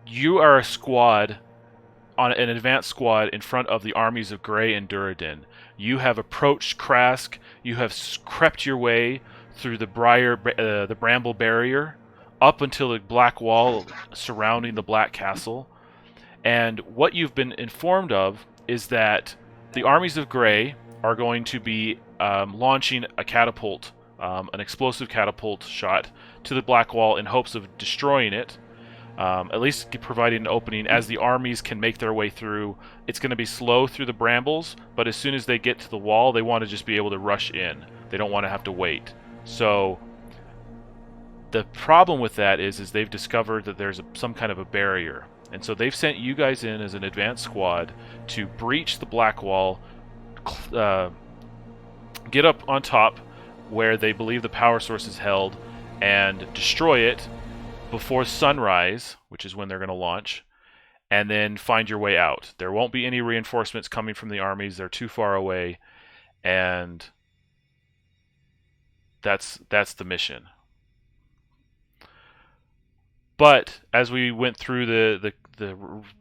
you are a squad, on an advanced squad in front of the armies of Grey and Duradin. You have approached Crask. You have crept your way through the the bramble barrier, up until the black wall surrounding the Black Castle. And what you've been informed of is that the armies of Grey are going to be launching a catapult, an explosive catapult shot to the Black Wall in hopes of destroying it. At least providing an opening as the armies can make their way through. It's going to be slow through the brambles, but as soon as they get to the wall, they want to just be able to rush in. They don't want to have to wait. So the problem with that is they've discovered that there's some kind of a barrier. And so they've sent you guys in as an advanced squad to breach the Black Wall, get up on top where they believe the power source is held, and destroy it before sunrise, which is when they're going to launch, and then find your way out. There won't be any reinforcements coming from the armies. They're too far away, and that's the mission. But as we went through the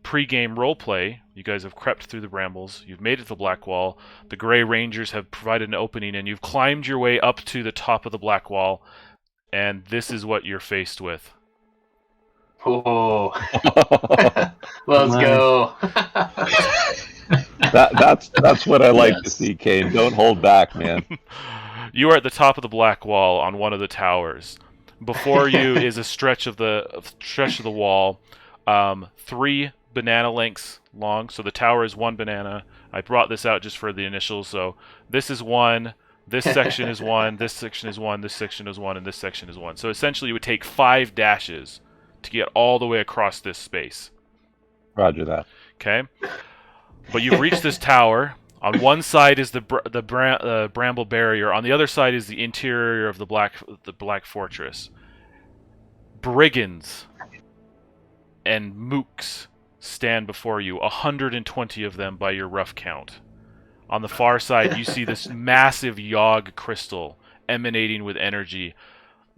pre-game roleplay, you guys have crept through the brambles. You've made it to the Black Wall. The Grey Rangers have provided an opening, and you've climbed your way up to the top of the Black Wall, and this is what you're faced with. Oh, let's go. That's what I like to see, Kane. Don't hold back, man. You are at the top of the Black Wall on one of the towers. Before you is a stretch of the wall, 3 banana lengths long. So the tower is 1 banana. I brought this out just for the initials. So this is 1. This section is 1. This section is 1. This section is 1, and this section is 1. So essentially, you would take 5 dashes to get all the way across this space. Roger that. Okay, but you've reached this tower. On one side is the bramble barrier. On the other side is the interior of the black fortress. Brigands and mooks stand before you. 120 of them by your rough count. On the far side, you see this massive Yogg crystal emanating with energy.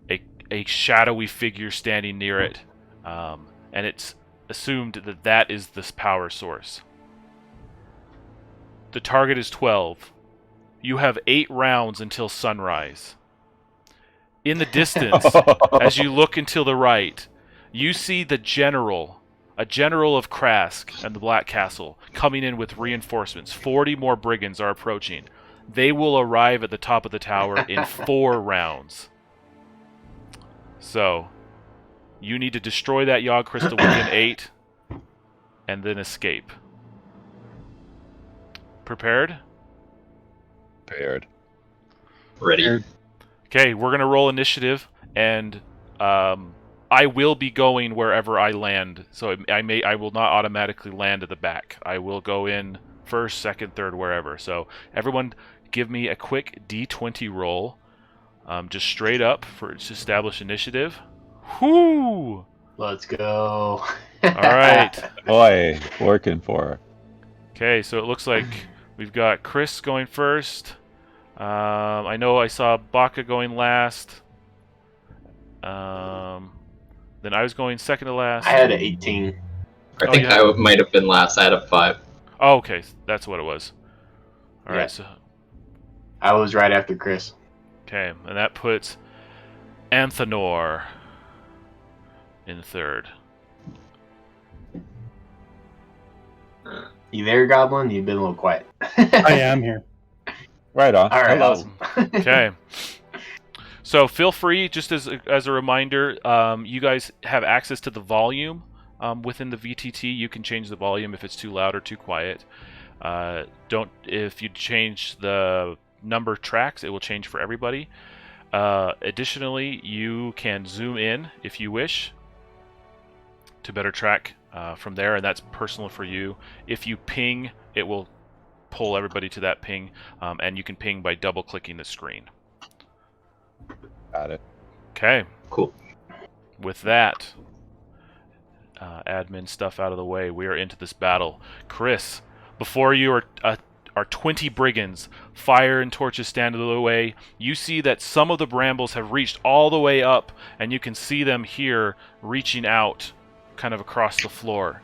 A shadowy figure standing near it. And it's assumed that is this power source. The target is 12. You have 8 rounds until sunrise. In the distance, as you look until the right, you see a general of Crask and the Black Castle, coming in with reinforcements. 40 more brigands are approaching. They will arrive at the top of the tower in 4 rounds. So, you need to destroy that Yogg crystal within 8, and then escape. Prepared? Prepared. Ready. Okay, we're going to roll initiative, and I will be going wherever I land. So I will not automatically land at the back. I will go in first, second, third, wherever. So everyone give me a quick D20 roll. Just straight up to establish initiative. Whoo! Let's go. All right. Boy, working for her. Okay, so it looks like we've got Chris going first. I know I saw Baka going last. Then I was going second to last. I had an 18. I think I might have been last. I had a 5. Oh, okay. That's what it was. All right, so I was right after Chris. okay, and that puts Anthanor in third. You there, Goblin? You've been a little quiet. I am here. Right on. All right, Hello. awesome. Okay. So feel free, just as a reminder, you guys have access to the volume within the VTT. You can change the volume if it's too loud or too quiet. If you change the number of tracks, it will change for everybody. Additionally, you can zoom in if you wish to better track from there, and that's personal for you. If you ping, it will pull everybody to that ping, and you can ping by double-clicking the screen. Got it. Okay. Cool. With that admin stuff out of the way, we are into this battle. Chris, before you are 20 brigands. Fire and torches stand in the way. You see that some of the brambles have reached all the way up, and you can see them here reaching out kind of across the floor.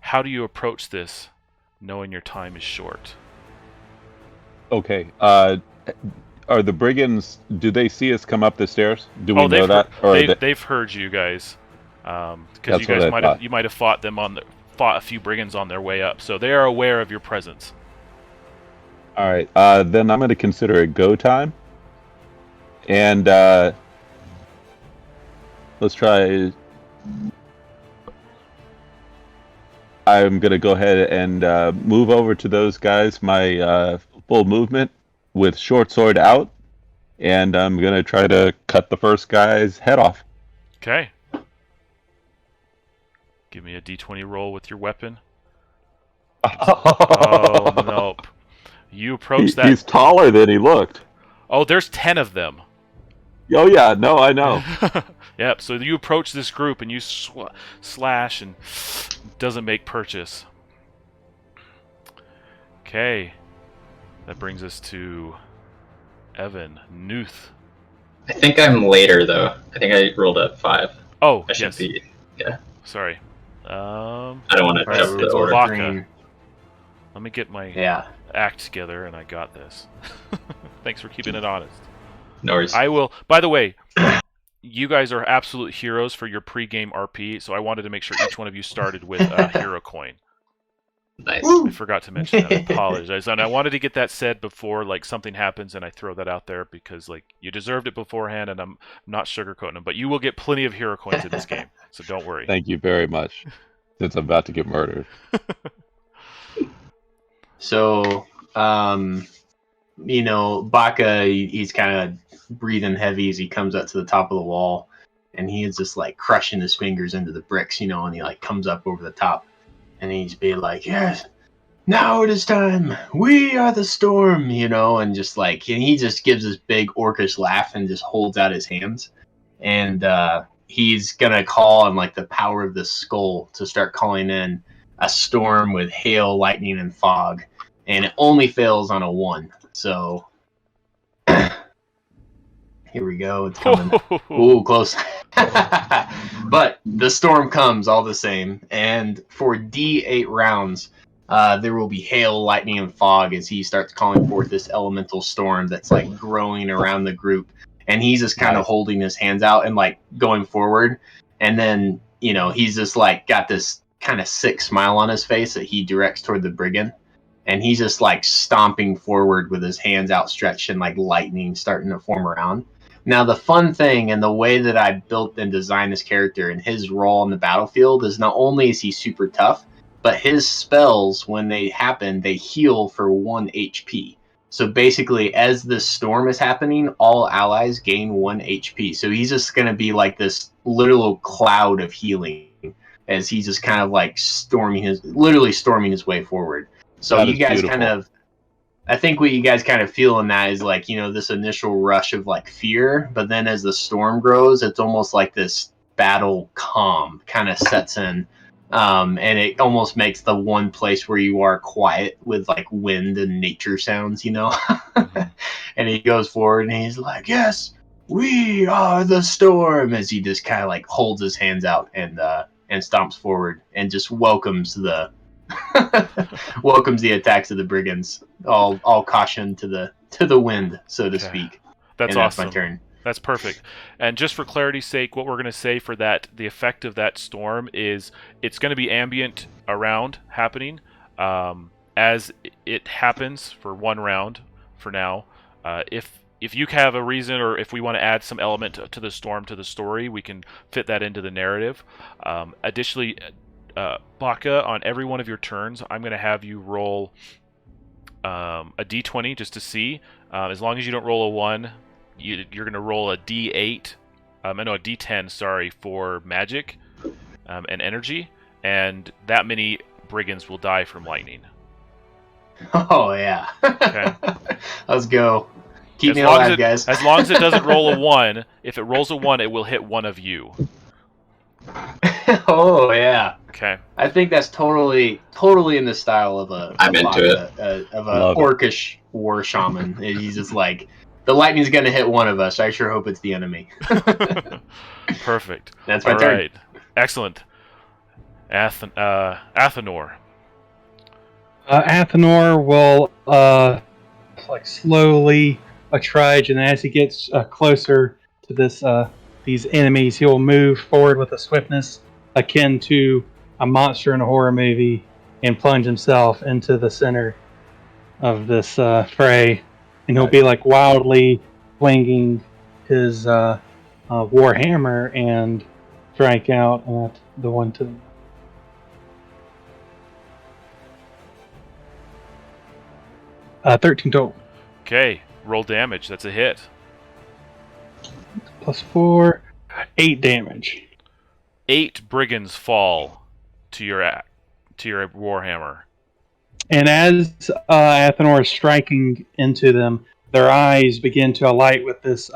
How do you approach this, knowing your time is short? Okay. Are the brigands? Do they see us come up the stairs? Do we know that? They've heard you guys, because That's you guys what I thought. might have fought a few brigands on their way up, so they are aware of your presence. All right. Then I'm going to consider it go time, and let's try. I'm going to go ahead and move over to those guys. My full movement with short sword out, and I'm going to try to cut the first guy's head off. Okay. Give me a d20 roll with your weapon. Oh, nope. You approach that... He's taller than he looked. Oh, there's 10 of them. Oh, yeah. No, I know. Yep, so you approach this group and you slash and doesn't make purchase. Okay. That brings us to Evan. Nuth. I think I'm later, though. I think I rolled at 5. Oh, I should yes. be. Yeah. Sorry. I don't want to Right, jump the it's order. Baka. green. Let me get my Yeah. act together, and I got this. Thanks for keeping it honest. No worries. I will... By the way, you guys are absolute heroes for your pre-game RP, so I wanted to make sure each one of you started with a hero coin. Nice. Woo! I forgot to mention that. I apologize. And I wanted to get that said before like something happens and I throw that out there because like you deserved it beforehand and I'm not sugarcoating them. But you will get plenty of hero coins in this game, so don't worry. Thank you very much. Since I'm about to get murdered. So, Baka, he's kind of breathing heavy as he comes up to the top of the wall, and he is just like crushing his fingers into the bricks, and he like comes up over the top, and he's being like, "Yes, now it is time. We are the storm," and just like, and he just gives this big orcish laugh and just holds out his hands, and he's gonna call on like the power of the skull to start calling in a storm with hail, lightning, and fog. And it only fails on a 1. So here we go. It's coming. Ooh, close. But the storm comes all the same. And for D8 rounds, there will be hail, lightning, and fog as he starts calling forth this elemental storm that's like growing around the group. And he's just kind of holding his hands out and like going forward. And then, he's just like got this kind of sick smile on his face that he directs toward the brigand. And he's just like stomping forward with his hands outstretched and like lightning starting to form around. Now, the fun thing and the way that I built and designed this character and his role on the battlefield is not only is he super tough, but his spells, when they happen, they heal for 1 HP. So basically, as this storm is happening, all allies gain 1 HP. So he's just going to be like this literal cloud of healing as he's just kind of like literally storming his way forward. So you guys beautiful. I think what you guys kind of feel in that is like, this initial rush of like fear, but then as the storm grows, it's almost like this battle calm kind of sets in. And it almost makes the one place where you are quiet with like wind and nature sounds, And he goes forward and he's like, "Yes, we are the storm," as he just kind of like holds his hands out and stomps forward and just welcomes the attacks of the brigands. All caution to the wind, so to speak. That's and awesome. That's my turn. That's perfect. And just for clarity's sake, what we're going to say for that, the effect of that storm is it's going to be ambient around happening as it happens for 1 round for now. If you have a reason or if we want to add some element to the storm to the story, we can fit that into the narrative. Additionally, Baka, on every one of your turns, I'm going to have you roll a d20 just to see. As long as you don't roll a 1, you're going to roll a d8, a d10, sorry, for magic and energy, and that many brigands will die from lightning. Oh, yeah. Okay. Let's go. Keep me alive, guys. As long as it doesn't roll a 1, if it rolls a 1, it will hit one of you. Oh, yeah. Okay. I think that's totally in the style of I'm into it. Of a orcish war shaman. He's just like the lightning's going to hit one of us. I sure hope it's the enemy. Perfect. That's my All turn. right. Excellent. Athenor. Athenor will slowly trudge, and as he gets closer to these enemies, he will move forward with a swiftness akin to a monster in a horror movie and plunge himself into the center of this fray, and he'll be wildly swinging his warhammer and strike out at the one to the 13 total. Okay. Roll damage. That's a hit. Plus 4, 8 damage. 8 brigands fall to your warhammer. And as Athenor is striking into them, their eyes begin to alight with this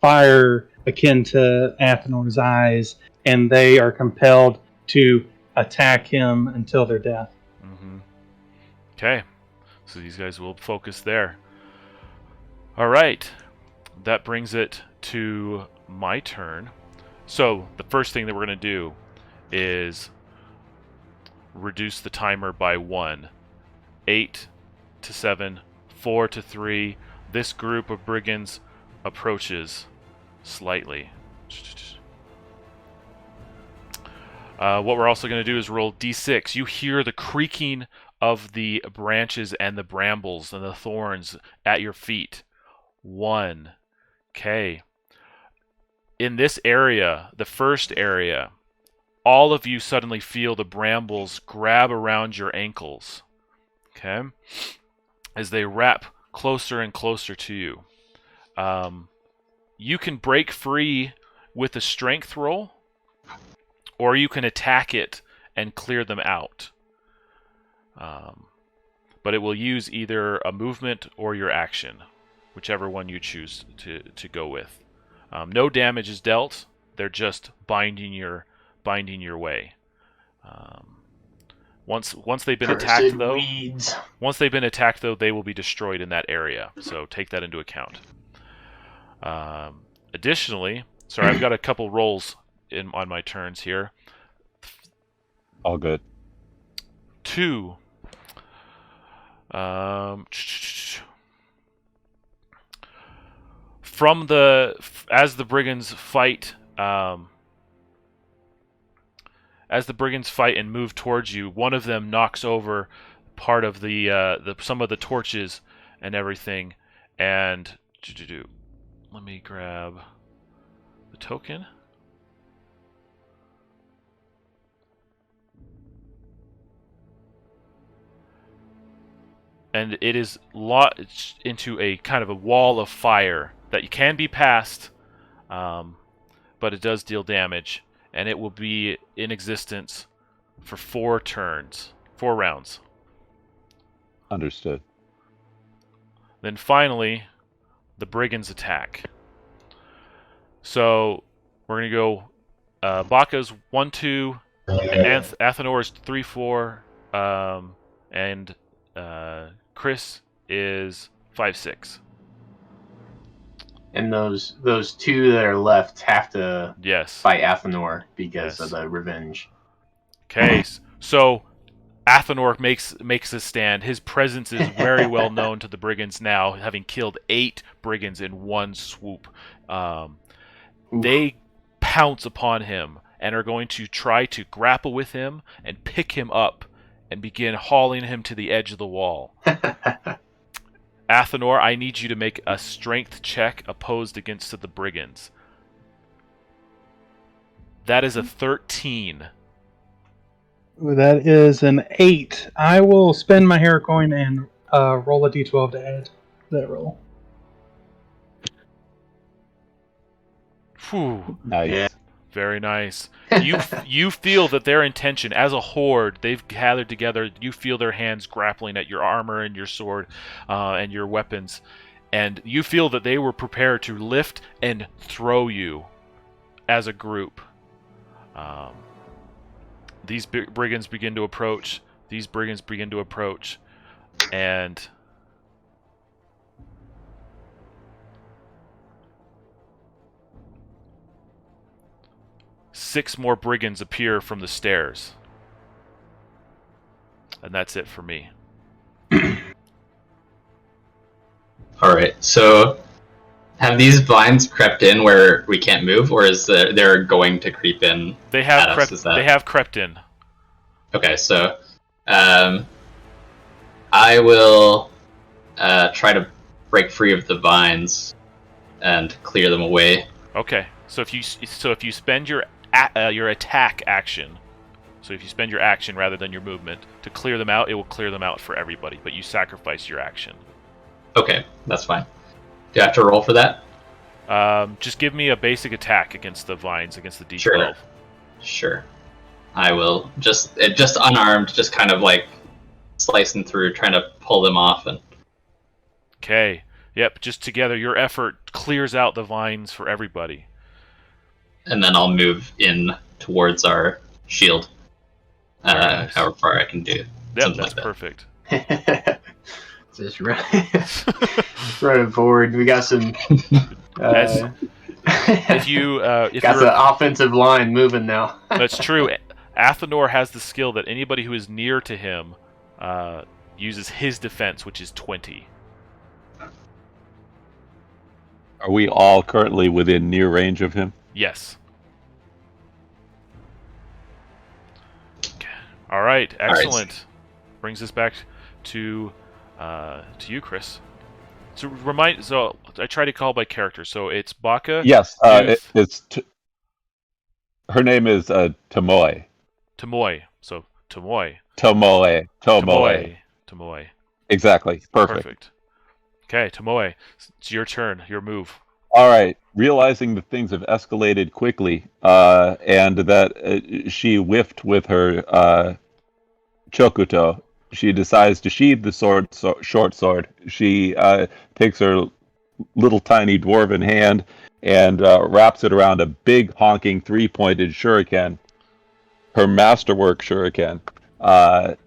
fire akin to Athenor's eyes, and they are compelled to attack him until their death. Mm-hmm. Okay. So these guys will focus there. All right. That brings it to my turn. So the first thing that we're going to do is reduce the timer by 1. 8 to 7, 4 to 3. This group of brigands approaches slightly. What we're also going to do is roll d6. You hear the creaking of the branches and the brambles and the thorns at your feet. 1. Okay. In this area, the first area, all of you suddenly feel the brambles grab around your ankles. Okay? As they wrap closer and closer to you. You can break free with a strength roll, or you can attack it and clear them out. But it will use either a movement or your action, whichever one you choose to go with. No damage is dealt. They're just binding your way. Once they've been attacked, though, they will be destroyed in that area. So take that into account. Additionally, sorry, I've got a couple rolls on my turns here. All good. 2. As the brigands fight, and move towards you, one of them knocks over part of some of the torches and everything. And let me grab the token. And it is launched into a kind of a wall of fire that can be passed, but it does deal damage, and it will be in existence for 4 rounds. Understood. Then finally, the brigands attack. So we're gonna go. Baka's 1-2, Athenor's 3-4, and Chris is 5-6. And those 2 that are left have to fight Athenor because of the revenge. Okay, so Athenor makes a stand. His presence is very well known to the brigands now, having killed 8 brigands in one swoop. They pounce upon him and are going to try to grapple with him and pick him up and begin hauling him to the edge of the wall. Athenor, I need you to make a strength check opposed against the brigands. That is a 13. That is an 8. I will spend my hero coin and roll a d12 to add to that roll. Whew. Nice. Yeah. Very nice. You feel that their intention, as a horde, they've gathered together. You feel their hands grappling at your armor and your sword and your weapons, and you feel that they were prepared to lift and throw you as a group. These brigands begin to approach. And 6 more brigands appear from the stairs. And that's it for me. Alright, so have these vines crept in where we can't move, or is they're going to creep in They have at us? Is that... They have crept in. Okay, so I will try to break free of the vines and clear them away. Okay. So if you spend your attack action, so if you spend your action rather than your movement to clear them out, it will clear them out for everybody, but you sacrifice your action. Okay, that's fine. Do I have to roll for that? Just give me a basic attack against the vines, against the D12. Sure. I will just unarmed, just kind of like slicing through, trying to pull them off. And Okay. Yep. Just together, your effort clears out the vines for everybody. And then I'll move in towards our shield. Nice. However far I can do. Yep, that's perfect. Just running forward. We got some. If got the offensive line moving now. That's true. Athenor has the skill that anybody who is near to him uses his defense, which is 20. Are we all currently within near range of him? Yes. All right, excellent. Right. Brings us back to you, Chris. So I try to call by character. So it's Baka. Yes, her name is Tomoe. Tomoe. So Tomoe. Tomoe. Exactly. Perfect. Okay, Tomoe. It's your turn. Your move. All right. Realizing that things have escalated quickly, and that she whiffed with her chokuto, she decides to sheathe the short sword. She takes her little tiny dwarven hand and wraps it around a big honking 3-pointed shuriken, her masterwork shuriken,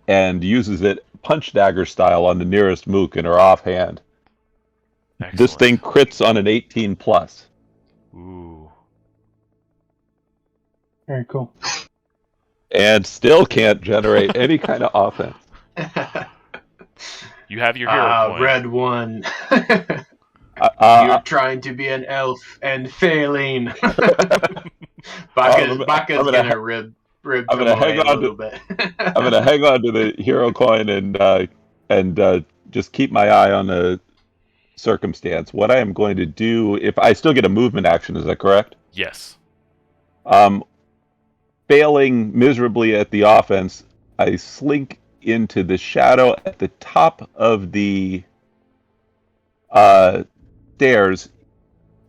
and uses it punch dagger style on the nearest mook in her offhand. Excellent. This thing crits on an 18 plus. Ooh. Very cool. And still can't generate any kind of offense. You have your hero point. Red one. You're trying to be an elf and failing. Baka's gonna rib I'm gonna hang on a little bit. I'm gonna hang on to the hero coin and just keep my eye on the circumstance. What I am going to do, if I still get a movement action, is that correct? Yes. Failing miserably at the offense, I slink into the shadow at the top of the stairs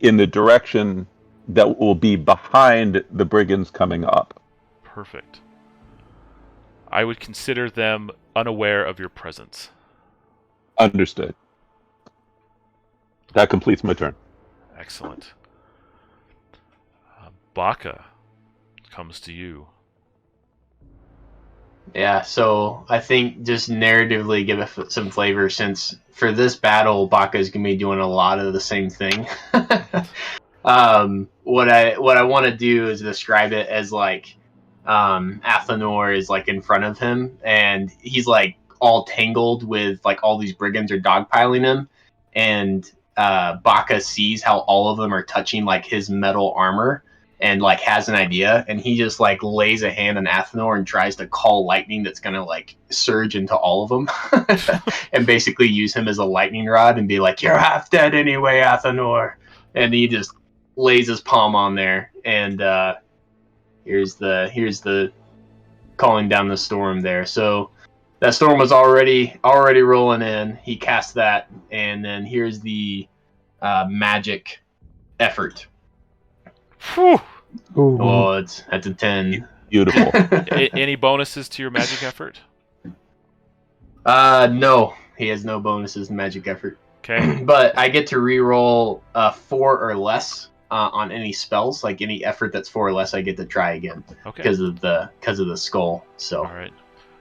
in the direction that will be behind the brigands coming up. Perfect. I would consider them unaware of your presence. Understood. That completes my turn. Excellent. Baka comes to you. Yeah, so I think just narratively give it some flavor, since for this battle, Baka is going to be doing a lot of the same thing. What I want to do is describe it as like Athenor is like in front of him, and he's like all tangled with like all these brigands are dogpiling him, and Baka sees how all of them are touching like his metal armor, and like has an idea, and he just like lays a hand on Athenor and tries to call lightning that's gonna like surge into all of them and basically use him as a lightning rod and be like, "You're half dead anyway, Athenor." And he just lays his palm on there, and here's the calling down the storm there. So that storm was already rolling in. He cast that, and then here's the magic effort. Whew. Oh, that's a 10. Beautiful. Any bonuses to your magic effort? No, he has no bonuses in magic effort. Okay. But I get to re-roll 4 or less on any spells. Like any effort that's 4 or less, I get to try again. Okay. Because of the skull. So. All right.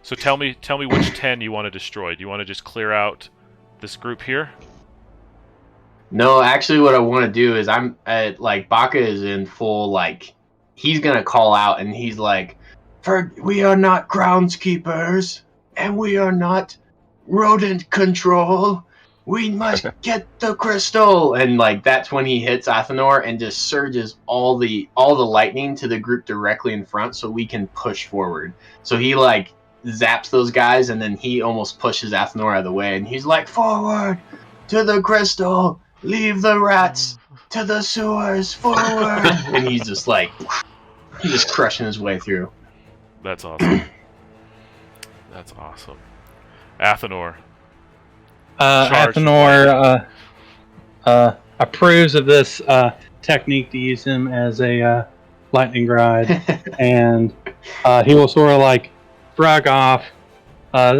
So tell me which 10 you want to destroy. Do you want to just clear out this group here? No, actually, what I want to do is Baka is in full like he's gonna call out, and he's like, we are not groundskeepers, and we are not rodent control. We must get the crystal. And like that's when he hits Athenor and just surges all the lightning to the group directly in front, so we can push forward. So he like zaps those guys, and then he almost pushes Athenor out of the way, and he's like, forward to the crystal, leave the rats to the sewers, forward. And he's just like, he's just crushing his way through. That's awesome. That's awesome. Athenor. Charge. Athenor approves of this technique to use him as a lightning rod, and he will sort of like shrug off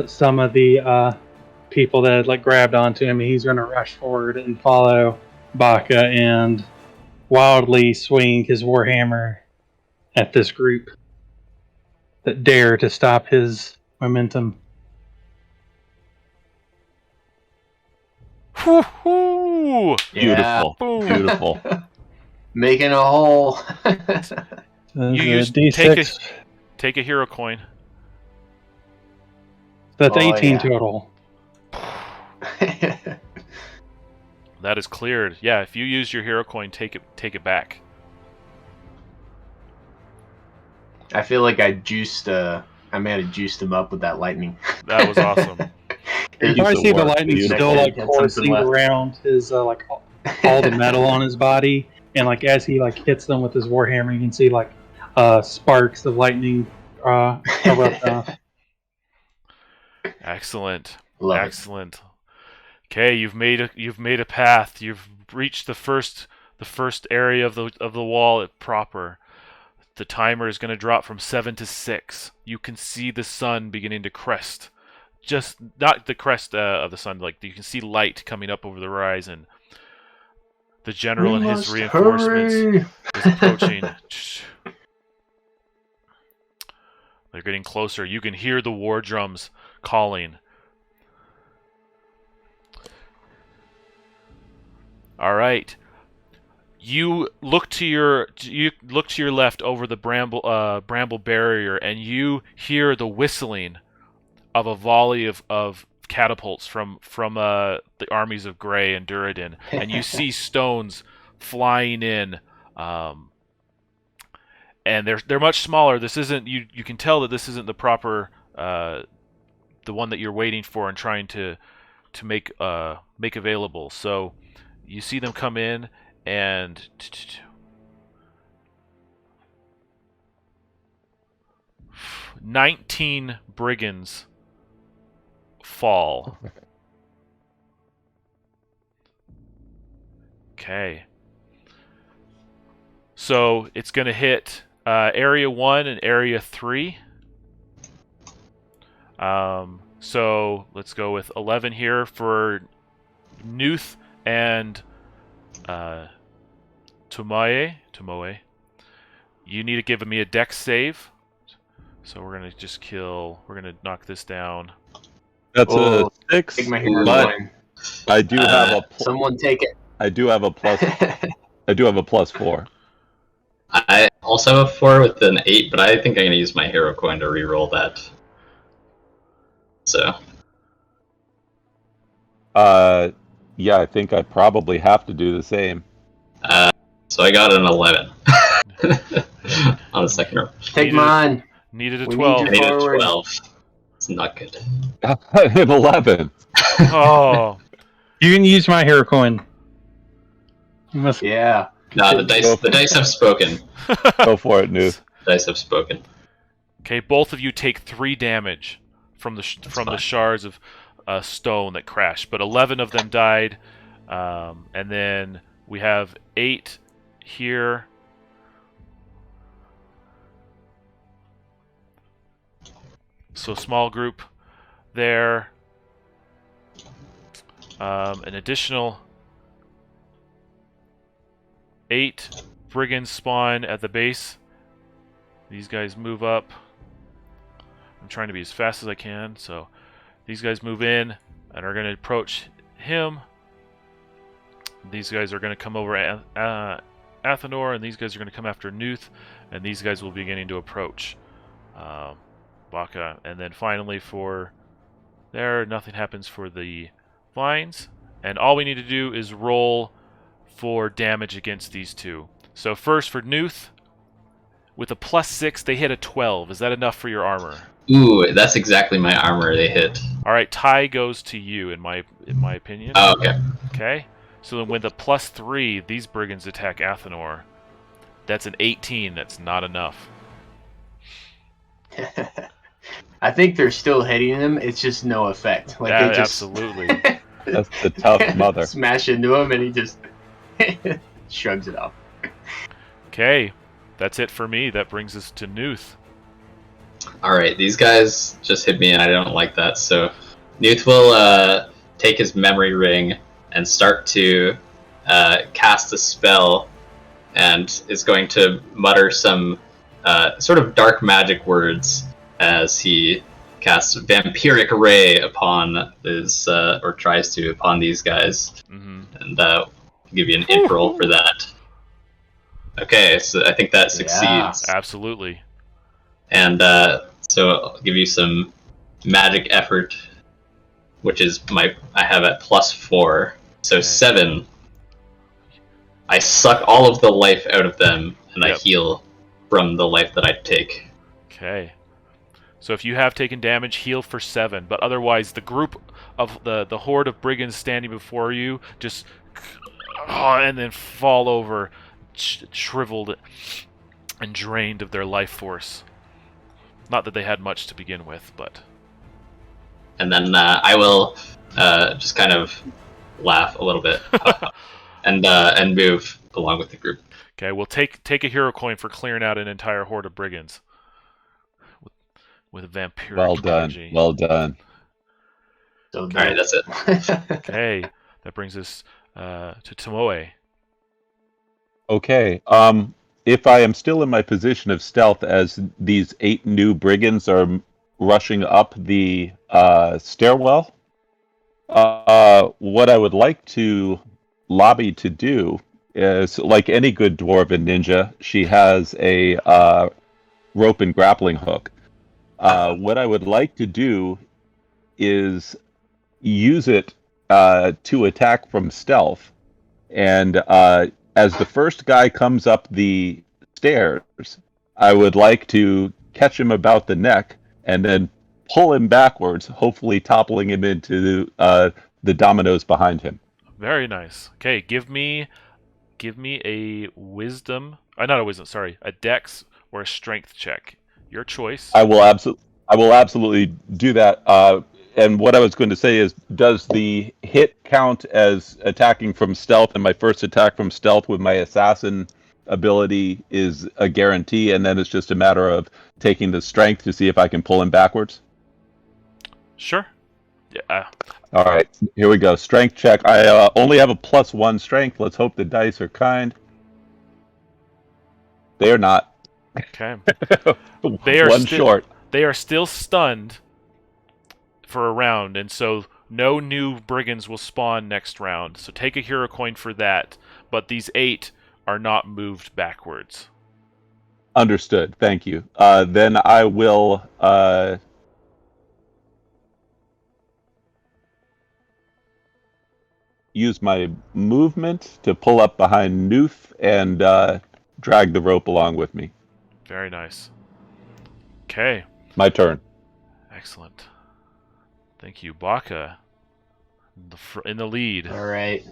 some of the people that had like grabbed onto him. He's going to rush forward and follow Baka and wildly swing his warhammer at this group that dare to stop his momentum. Woo-hoo! Beautiful. Boom. Beautiful. Making a hole. You use D6. take a hero coin. That's Oh, 18 yeah. total. That is cleared. Yeah, if you use your hero coin, take it back. I feel like I may have juiced him up with that lightning. That was awesome. You Use probably the see the word lightning beautiful. still like Had something coursing left. around his like all the metal on his body, and like as he like hits them with his warhammer, you can see like sparks of lightning erupt off. Excellent. Love it. Excellent. Okay, you've made a path. You've reached the first area of the wall proper. The timer is going to drop from 7 to 6. You can see the sun beginning to crest. Just not the crest of the sun, like you can see light coming up over the horizon. The general and his reinforcements is approaching. They're getting closer. You can hear the war drums calling. All right. You look to your left over the bramble barrier, and you hear the whistling of a volley of catapults from the armies of Grey and Duradin, and you see stones flying in, and they're much smaller. This isn't you can tell that this isn't the proper the one that you're waiting for and trying to make available. So you see them come in, and 19 brigands fall. Okay. So it's going to hit Area 1 and Area 3. So let's go with 11 here for Nuth and Tomoe. You need to give me a dex save. So we're going to just we're going to knock this down. That's Oh, a 6, Take my hero but coin. I do have a Someone take it. I do have a plus +4. I also have a 4 with an 8, but I think I'm going to use my hero coin to reroll that. So. Yeah, I think I probably have to do the same. So I got an 11 on the second roll. Take mine. Needed a We need 12. I your- need a Forward. 12. It's not good. An 11. Oh, You can use my hero coin. You must. Yeah. No, the dice have spoken. Go for it, Nuth. The dice have spoken. okay. Both of you take 3 damage from the fine. shards of stone that crashed, but 11 of them died, and then we have 8 here. So small group there. An additional 8 brigands spawn at the base. These guys move up. I'm trying to be as fast as I can, so these guys move in and are going to approach him. These guys are going to come over Athenor, and these guys are going to come after Nuth, and these guys will be beginning to approach Baka. And then finally for there, nothing happens for the vines. And all we need to do is roll for damage against these two. So first for Nuth, with a +6, they hit a 12. Is that enough for your armor? Ooh, that's exactly my armor they hit. All right, tie goes to you, in my opinion. Oh, okay. Okay. So then with a +3, these brigands attack Athenor. That's an 18. That's not enough. I think they're still hitting him. It's just no effect. Like they just absolutely. That's the tough mother. smash into him, and he just shrugs it off. Okay, that's it for me. That brings us to Nuth. Alright, these guys just hit me and I don't like that, so Newt will take his memory ring and start to cast a spell, and is going to mutter some sort of dark magic words as he casts Vampiric Ray upon his, or tries to, upon these guys. Mm-hmm. And I'll give you an int roll for that. Okay, so I think that succeeds. Absolutely. And so I'll give you some magic effort, which is I have at +4, so Okay. 7. I suck all of the life out of them, and I heal from the life that I take. Okay. So if you have taken damage, heal for 7. But otherwise, the group of the horde of brigands standing before you just and then fall over, shriveled and drained of their life force. Not that they had much to begin with, but... And then I will just kind of laugh a little bit and move along with the group. Okay, we'll take a hero coin for clearing out an entire horde of brigands with a vampiric Well done. energy. Well done. So Alright, that's it. Okay, that brings us to Tomoe. Okay. If I am still in my position of stealth as these 8 new brigands are rushing up the stairwell, what I would like to lobby to do is, like any good dwarven ninja, she has a rope and grappling hook. What I would like to do is use it to attack from stealth, and as the first guy comes up the stairs, I would like to catch him about the neck and then pull him backwards, hopefully toppling him into the dominoes behind him. Very nice. Okay, give me a wisdom. Not a wisdom. Sorry, a dex or a strength check. Your choice. I will absolutely do that. And what I was going to say is, does the hit count as attacking from stealth? And my first attack from stealth with my assassin ability is a guarantee, and then it's just a matter of taking the strength to see if I can pull him backwards? Sure. Yeah. All right, here we go. Strength check. I only have a +1 strength. Let's hope the dice are kind. They are not. Okay. They are one short. They are still stunned for a round, and so no new brigands will spawn next round. So take a hero coin for that. But these 8 are not moved backwards. Understood. Thank you. Then I will use my movement to pull up behind Noof and drag the rope along with me. Very nice. Okay. My turn. Excellent. Thank you, Baka. In the lead. All right.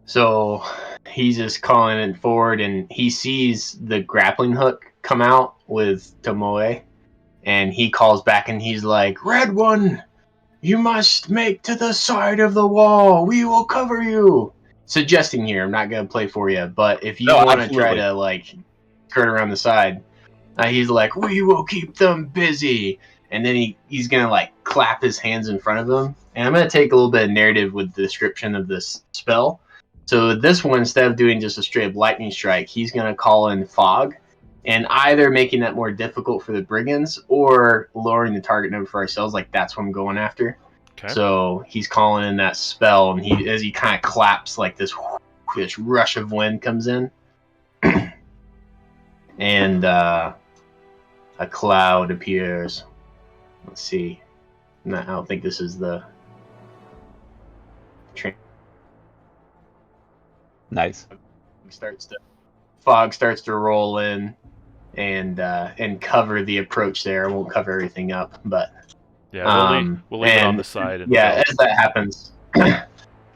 So he's just calling it forward, and he sees the grappling hook come out with Tomoe, and he calls back, and he's like, "Red one, you must make to the side of the wall. We will cover you." Suggesting here, I'm not going to play for you, but if you want to try to, like, skirt around the side, he's like, "We will keep them busy." And then he's going to, like, clap his hands in front of them. And I'm going to take a little bit of narrative with the description of this spell. So this one, instead of doing just a straight up lightning strike, he's going to call in fog, and either making that more difficult for the brigands or lowering the target number for ourselves. Like, that's what I'm going after. Okay. So he's calling in that spell, and as he kind of claps like this this rush of wind comes in, and a cloud appears. Let's see. No, I don't think this is the. Nice. Fog starts to roll in, and cover the approach there. I won't cover everything up, but Yeah, we'll leave it on the side. As that happens,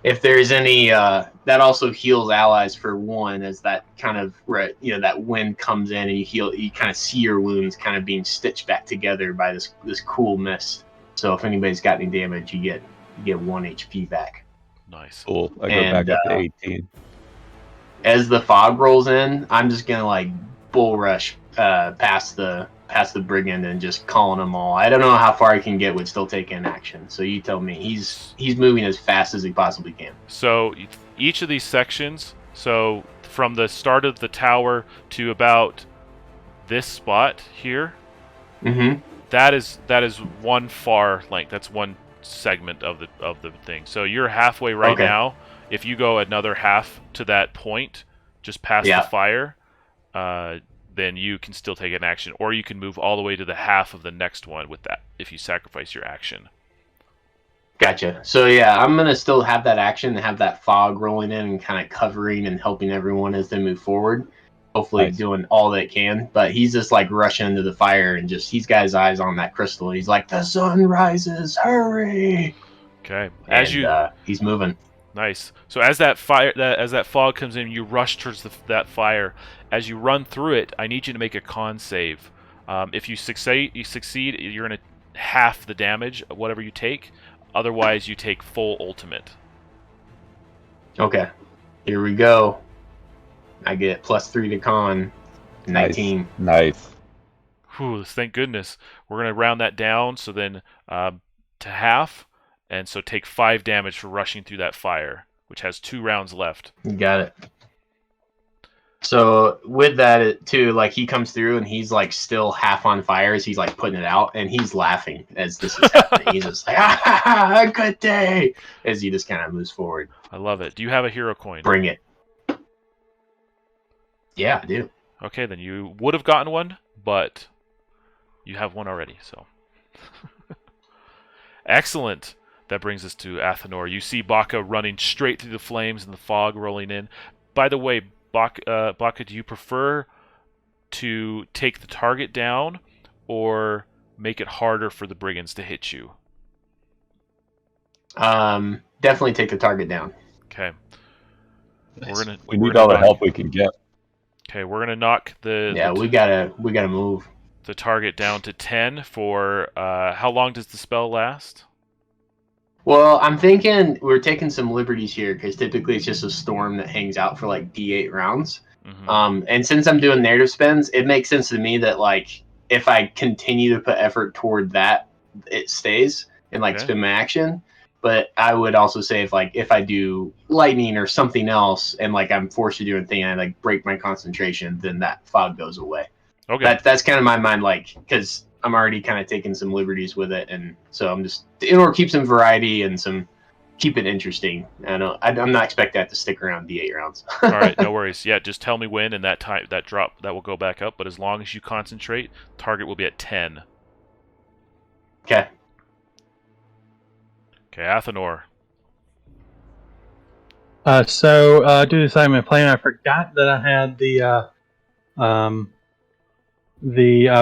if there's any, that also heals allies for 1, as that kind of that wind comes in and you kind of see your wounds kind of being stitched back together by this cool mist. So if anybody's got any damage, you get 1 HP back. Nice. Cool. I go back up to 18. As the fog rolls in, I'm just gonna like bull rush past the brigand and just calling them all. I don't know how far he can get with still taking action. So you tell me. He's moving as fast as he possibly can. So each of these sections, so from the start of the tower to about this spot here, that is one far length. That's one segment of the thing. So you're halfway right now. If you go another half to that point, just past the fire, then you can still take an action, or you can move all the way to the half of the next one with that if you sacrifice your action. Gotcha. So yeah, I'm gonna still have that action and have that fog rolling in and kind of covering and helping everyone as they move forward. Hopefully doing all that it can. But he's just like rushing into the fire and he's got his eyes on that crystal. He's like, the sun rises, hurry! Okay. He's moving. Nice. So as that fog comes in, you rush towards that fire. As you run through it, I need you to make a con save. If you succeed, you're going to half the damage of whatever you take. Otherwise, you take full ultimate. Okay. Here we go. I get +3 to con. 19. Nice. Whew, thank goodness. We're going to round that down, so then to half. And so take 5 damage for rushing through that fire, which has 2 rounds left. You got it. So with that too, like he comes through and he's like still half on fire as he's like putting it out, and he's laughing as this is happening. He's just like, a good day, as he just kind of moves forward. I love it. Do you have a hero coin? Bring it. Yeah, I do. Okay, then you would have gotten one, but you have one already. So excellent. That brings us to Athenor. You see Baka running straight through the flames and the fog rolling in. By the way, Baka, do you prefer to take the target down or make it harder for the brigands to hit you? Definitely take the target down. Okay. Nice. We need all the help we can get. Okay, we're gonna knock we gotta move the target down to 10 for how long does the spell last? Well, I'm thinking we're taking some liberties here because typically it's just a storm that hangs out for like D8 rounds. And since I'm doing narrative spends, it makes sense to me that like if I continue to put effort toward that, it stays and like spend my action. But I would also say if I do lightning or something else and like I'm forced to do a thing and I like break my concentration, then that fog goes away. Okay. That's kind of my mind, like because I'm already kind of taking some liberties with it, and so I'm just in order to keep some variety and keep it interesting. I'm not expecting that to stick around D8 rounds. All right, no worries. Yeah, just tell me when, and that drop that will go back up. But as long as you concentrate, target will be at 10. Okay. Okay, Athenor. So due to time and plan, I forgot that I had the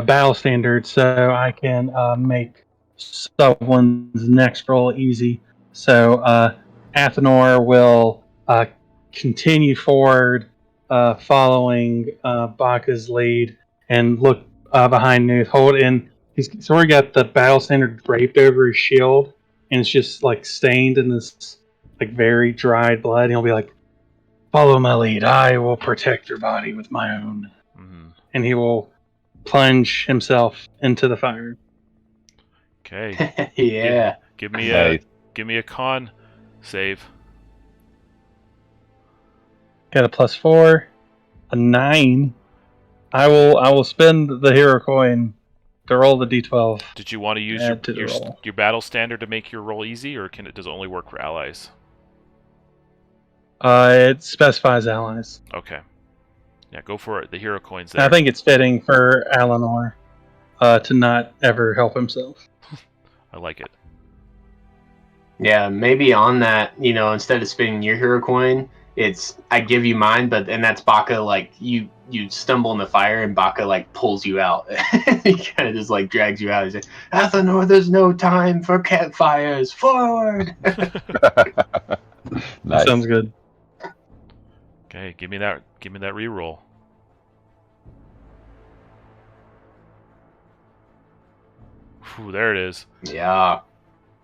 battle standard, so I can make someone's next roll easy. So Athenor will continue forward, following Baka's lead, and look behind Nuth. Hold in. He's already got the battle standard draped over his shield, and it's just like stained in this like very dried blood. And he'll be like, "Follow my lead. I will protect your body with my own." Mm-hmm. And he will plunge himself into the fire. Okay. Yeah. Give me a con save. Got a +4, a 9. I will spend the hero coin to roll the d12. Did you want to use your battle standard to make your roll easy, or does it only work for allies? It specifies allies. Okay. Yeah, go for it. The hero coin's And there. I think it's fitting for Alanor to not ever help himself. I like it. Yeah, maybe on that, instead of spending your hero coin, it's I give you mine, and that's Baka. Like you stumble in the fire, and Baka like pulls you out. He kind of just like drags you out. He's like, Athanor, there's no time for campfires. Forward. Nice. Sounds good. Okay, give me that reroll. Whew, there it is. Yeah.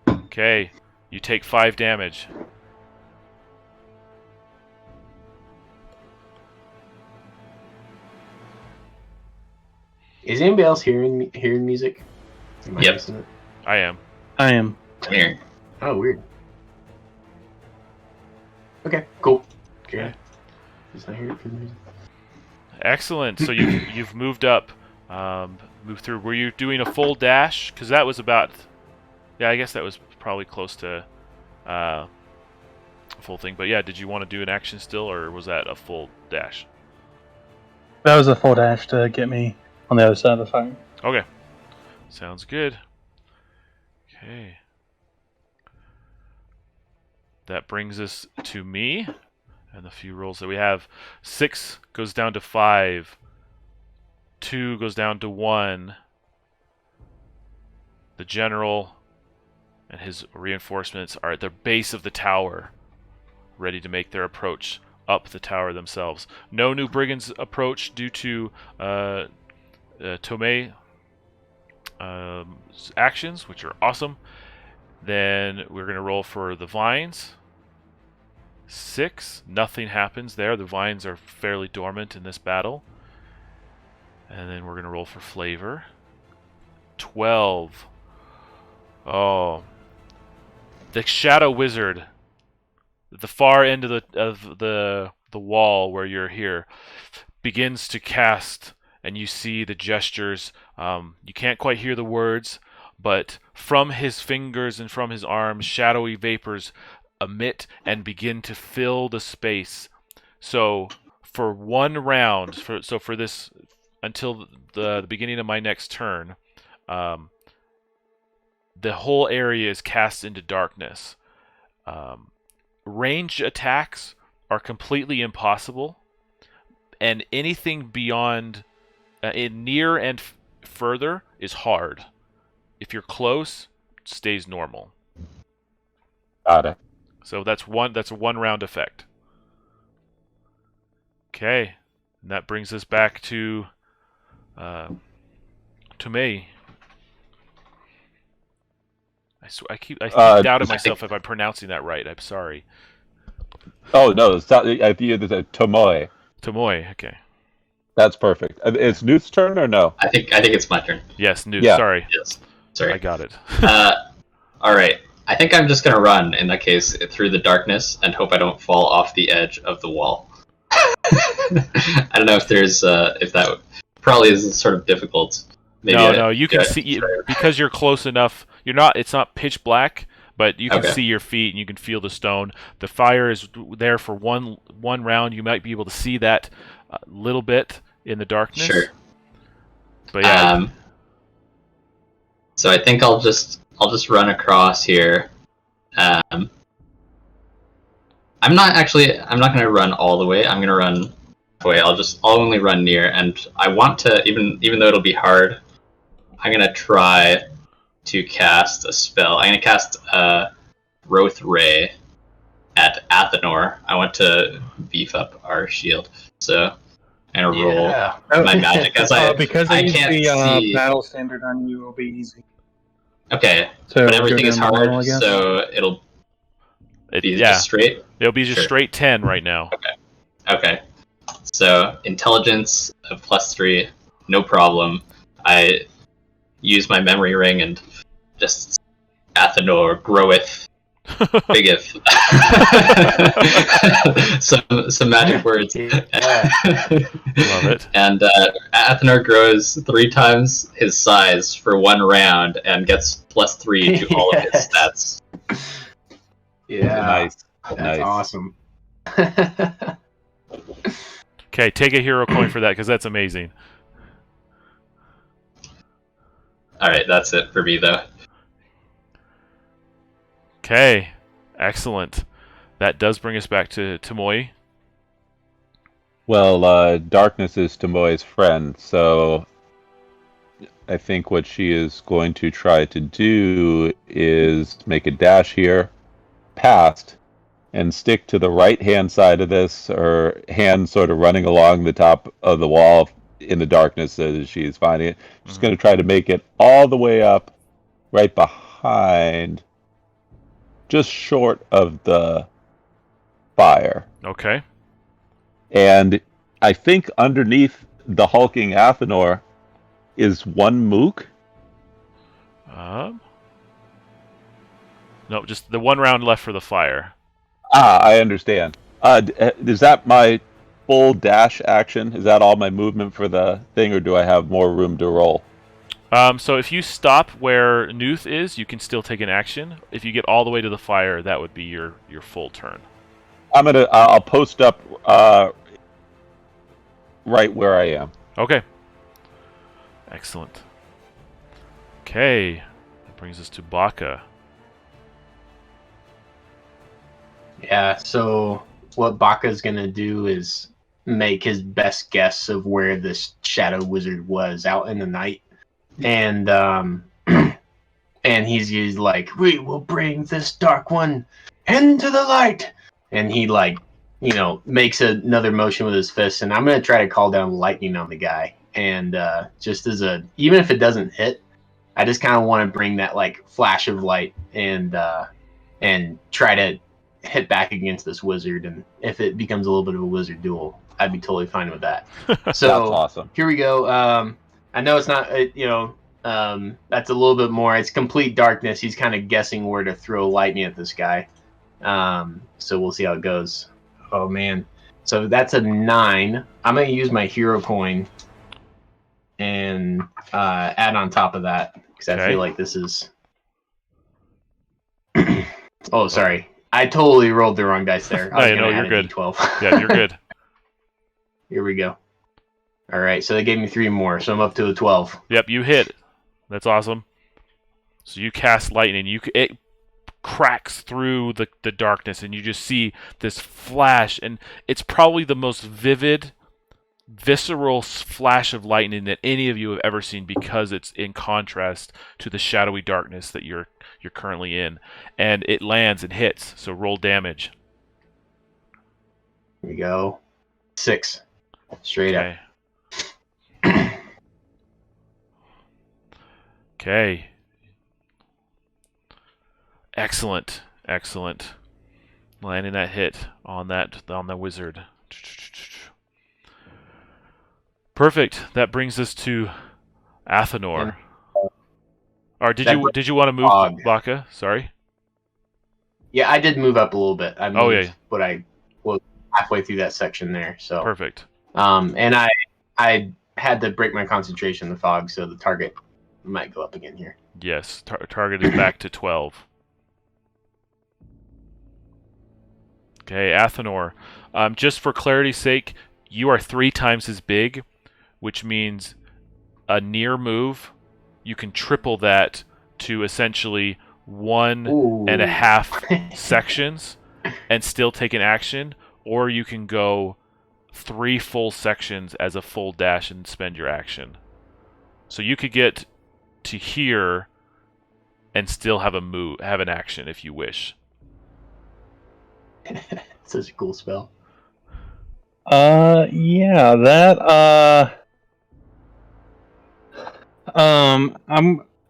Okay, you take 5 damage. Is anybody else hearing music? Am I Yep. missing it? I am. I am. Come here. Oh, weird. Okay, cool. Okay. Just not hear it for the music. Excellent. So you've moved up, moved through. Were you doing a full dash? Because that was about. Yeah, I guess that was probably close to a full thing. But yeah, did you want to do an action still, or was that a full dash? That was a full dash to get me on the other side of the fire. Okay. Sounds good. Okay. That brings us to me and the few rolls that we have. 6 goes down to 5. 2 goes down to 1. The general and his reinforcements are at the base of the tower, ready to make their approach up the tower themselves. No new brigands approach due to Tomei actions, which are awesome. Then we're going to roll for the vines. 6, nothing happens there. The vines are fairly dormant in this battle. And then we're going to roll for flavor. 12. Oh. The Shadow Wizard, at the far end of the wall where you're here, begins to cast, and you see the gestures. You can't quite hear the words, but from his fingers and from his arms, shadowy vapors emit and begin to fill the space. So for one round, for this until the beginning of my next turn, the whole area is cast into darkness. Ranged attacks are completely impossible, and anything beyond in near and further is hard. If you're close, it stays normal. Got it. So that's a 1 round effect. Okay, and that brings us back to me. I keep doubting myself if I'm pronouncing that right. I'm sorry. Oh no, it's not, I think it's a Tomoe. Tomoe, okay. That's perfect. It's Newt's turn or no? I think it's my turn. Yes, Newt. Yeah. Sorry. Yes. Sorry. I got it. All right. I think I'm just gonna run in that case through the darkness and hope I don't fall off the edge of the wall. I don't know if there's if that probably is sort of difficult. Maybe no, you can see because you're close enough. You're not. It's not pitch black, but you can see your feet and you can feel the stone. The fire is there for one round. You might be able to see that a little bit in the darkness. Sure. But yeah. So I think I'll just run across here. I'm not going to run all the way. I'm going to run away. I'll only run near, and I want to even though it'll be hard, I'm going to try to cast a spell. I'm going to cast Roth Ray at Athanor. I want to beef up our shield. So I'm going to roll my magic as because I use can't the see. battle standard on you, will be easy. Okay, So but everything is hard, normal, I guess? so it'll be just straight. It'll be just straight 10 right now. Okay. So intelligence of +3, no problem. I use my memory ring and just Athanor groweth, biggeth. some magic words. Love it. And Athanor grows 3 times his size for 1 round and gets +3 to all of his stats. Yeah, Nice. that's Nice. awesome. Okay, take a hero coin for that because that's amazing. All right, that's it for me though. Okay, excellent. That does bring us back to Tomoe. Well, darkness is Tomoe's friend, so I think what she is going to try to do is make a dash here, past, and stick to the right-hand side of this, her hand sort of running along the top of the wall in the darkness as she's finding it. She's going to try to make it all the way up, right behind, just short of the fire. Okay. And I think underneath the hulking Athenor is one mook. No, just the one round left for the fire. Ah, I understand. Is that my full dash action? Is that all my movement for the thing, or do I have more room to roll? So if you stop where Nuth is, you can still take an action. If you get all the way to the fire, that would be your full turn. I'll post up right where I am. Okay. Excellent. Okay. That brings us to Baka. Yeah, so what Baka's gonna do is make his best guess of where this shadow wizard was out in the night. And and he's like, we will bring this dark one into the light. And he makes another motion with his fist, and I'm gonna try to call down lightning on the guy. And just as even if it doesn't hit, I just kind of want to bring that like flash of light and try to hit back against this wizard. And if it becomes a little bit of a wizard duel, I'd be totally fine with that. So That's awesome. Here we go. I know it's not, that's a little bit more. It's complete darkness. He's kind of guessing where to throw lightning at this guy. So we'll see how it goes. Oh man. So that's a 9. I'm gonna use my hero coin and add on top of that because I feel like this is. Oh, sorry. I totally rolled the wrong dice there. No, you're good. 12. Yeah, you're good. Here we go. All right, so they gave me 3 more, so I'm up to a 12. Yep, you hit. That's awesome. So you cast lightning. It cracks through the darkness, and you just see this flash, and it's probably the most vivid, visceral flash of lightning that any of you have ever seen because it's in contrast to the shadowy darkness that you're currently in. And it lands and hits, so roll damage. Here we go. 6. Straight up. Okay. Excellent. Landing that hit on the wizard. Perfect. That brings us to Athenor. Or did you want to move, Baka? Sorry. Yeah, I did move up a little bit. I moved, yeah. But I was halfway through that section there. So Perfect. And I had to break my concentration in the fog, so the target might go up again here. Yes, target is back to 12. Okay, Athenor. Just for clarity's sake, you are 3 times as big, which means a near move, you can triple that to essentially 1.5 sections and still take an action, or you can go 3 full sections as a full dash and spend your action. So you could get to here and still have an action if you wish. Such a cool spell. Yeah, that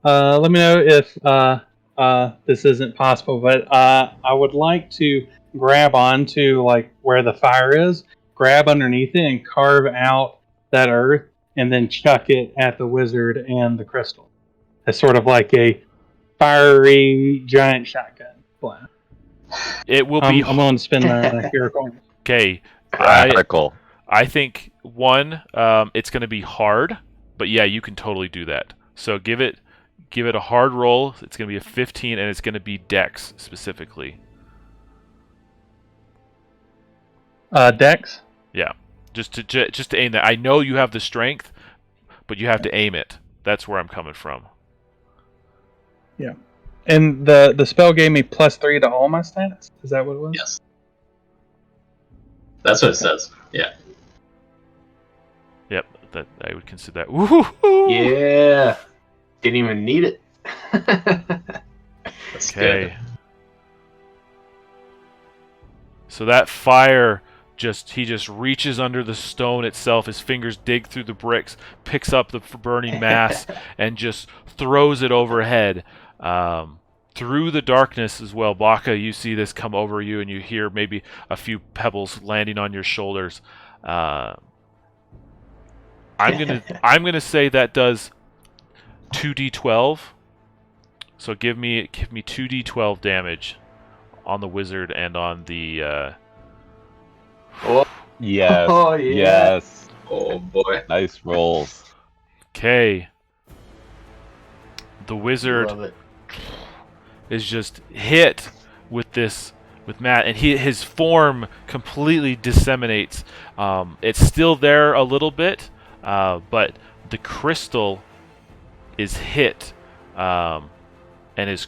let me know if this isn't possible, but I would like to grab onto like where the fire is, grab underneath it and carve out that earth and then chuck it at the wizard and the crystal. It's sort of like a fiery giant shotgun blast. It will be. I'm going to spin my hero coin. Okay. Practical. I think it's going to be hard, but yeah, you can totally do that. So give it a hard roll. It's going to be a 15, and it's going to be Dex specifically. Dex. Yeah, just to aim that. I know you have the strength, but you have to aim it. That's where I'm coming from. Yeah. And the spell gave me +3 to all my stats? Is that what it was? Yes. That's what it says. Yeah. Yep, that I would consider that. Woo-hoo-hoo! Yeah. Didn't even need it. That's Okay. good. So that fire he just reaches under the stone itself. His fingers dig through the bricks, picks up the burning mass, and just throws it overhead. Through the darkness as well, Baka, you see this come over you, and you hear maybe a few pebbles landing on your shoulders. I'm gonna say that does 2d12. So give me 2d12 damage on the wizard and on the. Oh, Yes. Oh, yeah. Yes. Oh boy. Nice rolls. Okay. The wizard love it. is just hit with Matt, and his form completely disseminates. It's still there a little bit, but the crystal is hit and is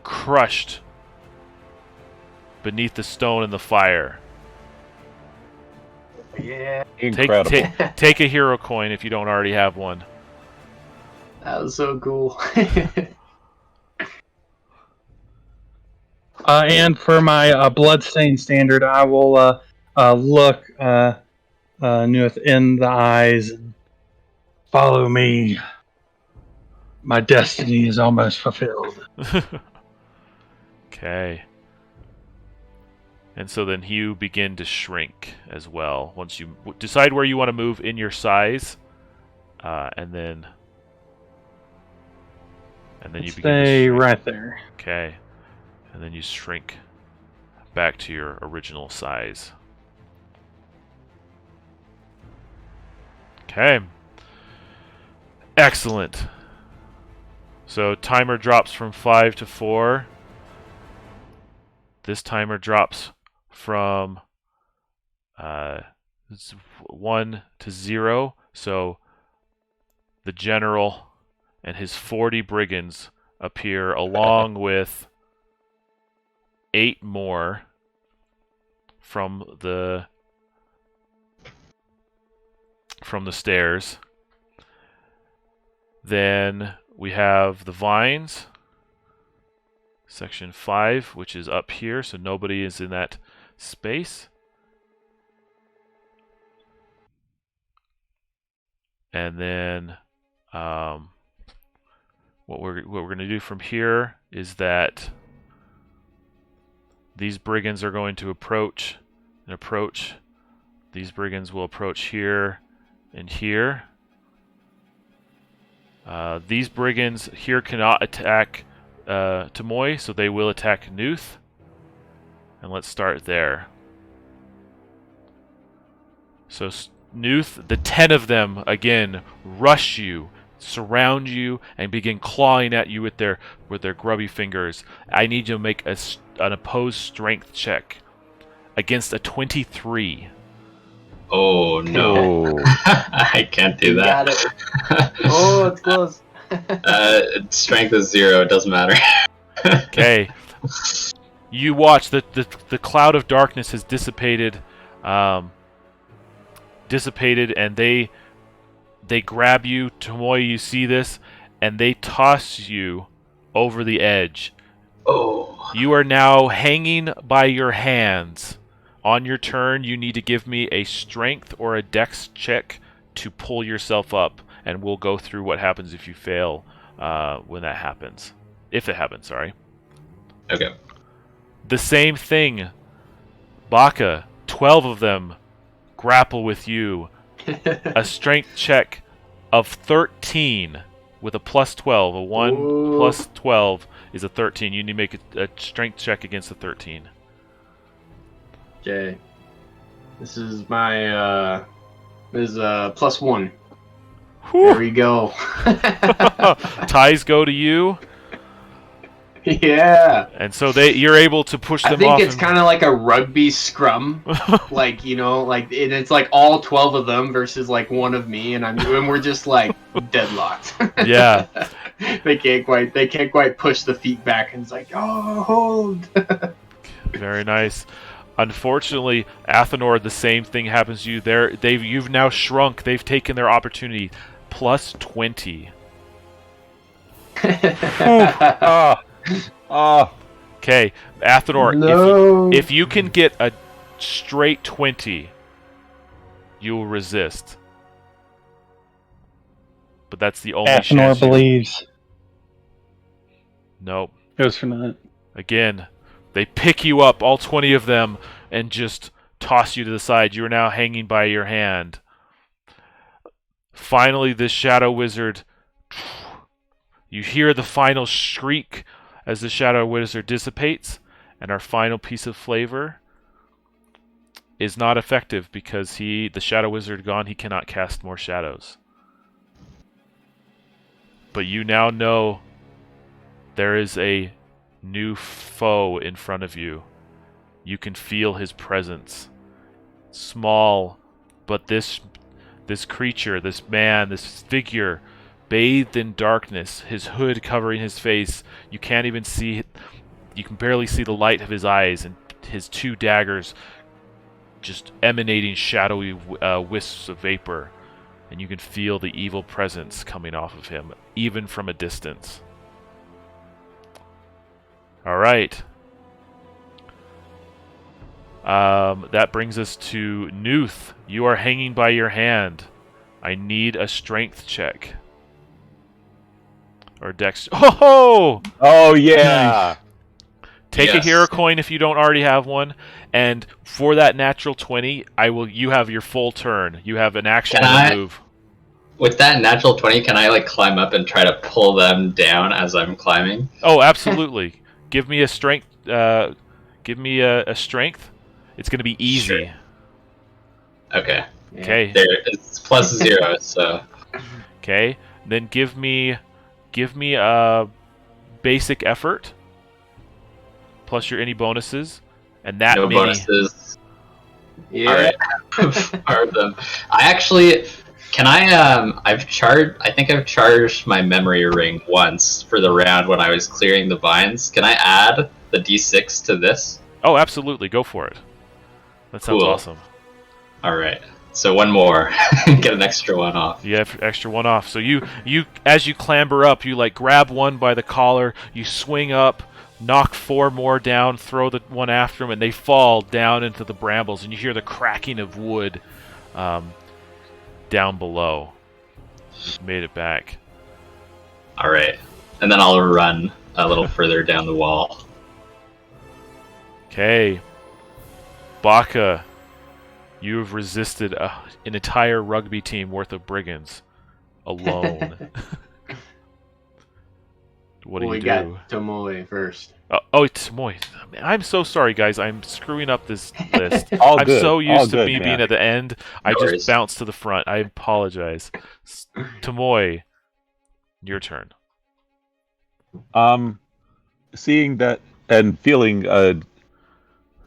crushed beneath the stone and the fire. Yeah. Incredible. Take a hero coin if you don't already have one. That was so cool. And for my bloodstained standard, I will look Nuith in the eyes and follow me. My destiny is almost fulfilled. Okay. And so then you begin to shrink as well. Once you decide where you want to move in your size, and then you begin to Stay shrink. right there. Okay. And then you shrink back to your original size. Okay. Excellent. So timer drops from 5 to 4. This timer drops from 1 to 0. So the general and his 40 brigands appear along with 8 more from the stairs. Then we have the vines, section 5, which is up here, so nobody is in that space. And then what we're going to do from here is that these brigands are going to approach and approach. These brigands will approach here and here. These brigands here cannot attack Tomoy, so they will attack Nuth. And let's start there. So Nuth, the 10 of them again rush you, surround you, and begin clawing at you with their grubby fingers. I need you to make an opposed strength check against a 23. Oh no. I can't do that. Got it. Oh, it's close. Strength is 0, it doesn't matter. Okay. You watch the cloud of darkness has dissipated, and they grab you. Tomoy, you see this, and they toss you over the edge. Oh. You are now hanging by your hands. On your turn, you need to give me a strength or a dex check to pull yourself up, and we'll go through what happens if you fail when that happens. If it happens, sorry. Okay. The same thing. Baka, 12 of them grapple with you. A strength check of 13 with a plus 12. A 1 Ooh. plus 12 is a 13. You need to make a strength check against a 13. Okay. This is my +1. Whew. There we go. Ties go to you. Yeah. And so you're able to push them I think off. it's kind of like a rugby scrum, like it's like all 12 of them versus like one of me, and we're just like deadlocked. Yeah. they can't quite push the feet back, and it's like, oh, hold. Very nice. Unfortunately, Athenor, the same thing happens to you. You've now shrunk. They've taken their opportunity. Plus 20. Okay, Athenor, No. if you can get a straight 20, you will resist. But that's the only Athenor chance. believes. Nope. Goes for that. Again, they pick you up, all 20 of them, and just toss you to the side. You are now hanging by your hand. Finally, this Shadow Wizard... You hear the final shriek as the Shadow Wizard dissipates, and our final piece of flavor is not effective because the Shadow Wizard gone, he cannot cast more shadows. But you now know there is a new foe in front of you. You can feel his presence. Small, but this creature, this man, this figure, bathed in darkness, his hood covering his face. You can't even see, you can barely see the light of his eyes, and his two daggers just emanating shadowy wisps of vapor. And you can feel the evil presence coming off of him, even from a distance. Alright. That brings us to Nuth. You are hanging by your hand. I need a strength check. Or dex. Oh! Oh yeah. Take a Yes. hero coin if you don't already have one, and for that natural 20, you have your full turn. You have an action and a move. With that natural 20, can I like climb up and try to pull them down as I'm climbing? Oh, absolutely. Give me a strength. Give me a strength. It's going to be easy. Sure. Okay. Okay. There, it's plus 0, so. Okay. Then give me a basic effort plus your any bonuses, and that No many. bonuses. Yeah. Alright. Fire them. I actually, can I, I think I've charged my memory ring once for the round when I was clearing the vines. Can I add the d6 to this? Oh, absolutely. Go for it. That sounds Cool. awesome. Alright. So one more. Get an extra one off. You have extra one off. So you as you clamber up, you like grab one by the collar, you swing up, knock 4 more down, throw the one after them, and they fall down into the brambles, and you hear the cracking of wood down below. You've made it back. Alright. And then I'll run a little further down the wall. Okay. Baka, you have resisted an entire rugby team worth of brigands alone. What do you We do? got Tomoe first. Oh, it's Moy. I'm so sorry, guys. I'm screwing up this list. All I'm good. so All used to good, me man. being at the end. I No just worries. bounced to the front. I apologize. Tomoy, your turn. Seeing that and feeling a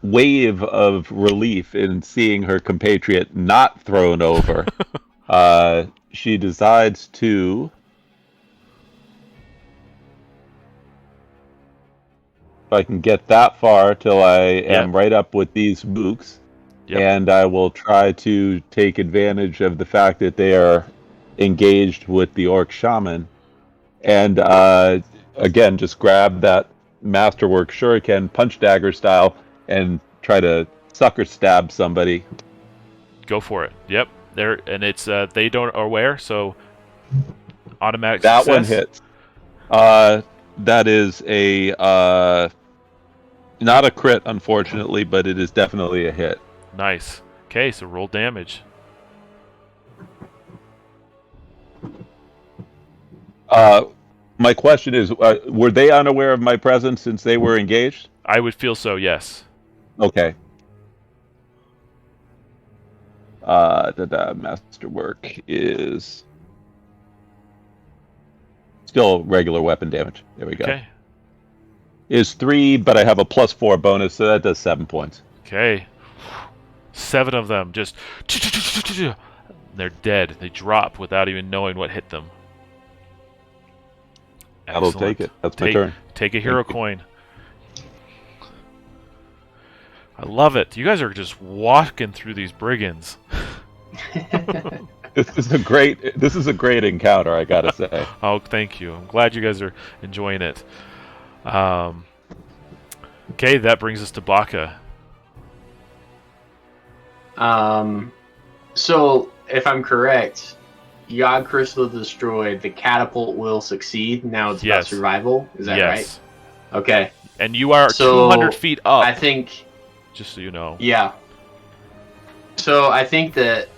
wave of relief in seeing her compatriot not thrown over, she decides to if I can get that far till I am right up with these mooks. Yep. And I will try to take advantage of the fact that they are engaged with the orc shaman. And again, just grab that masterwork shuriken, punch dagger style, and try to sucker stab somebody. Go for it. Yep. There, and it's they don't are aware, so automatic That success. one hits. That is a not a crit, unfortunately, but it is definitely a hit. Nice. Okay, so roll damage. My question is, were they unaware of my presence since they were engaged? I would feel so, yes. Okay. The masterwork is still regular weapon damage. There we go. Okay. is 3, but I have a +4 bonus, so that does 7 points. Okay. 7 of them just... They're dead. They drop without even knowing what hit them. That'll Excellent. take it. That's my turn. Take a hero coin. I love it. You guys are just walking through these brigands. This is a great encounter, I gotta say. Oh, thank you. I'm glad you guys are enjoying it. Okay, that brings us to Baka. So, if I'm correct, Yog Crystal destroyed, the catapult will succeed. Now it's about survival. Is that right? Okay. And you are So, 200 feet up. I think... Just so you know. Yeah. So, I think that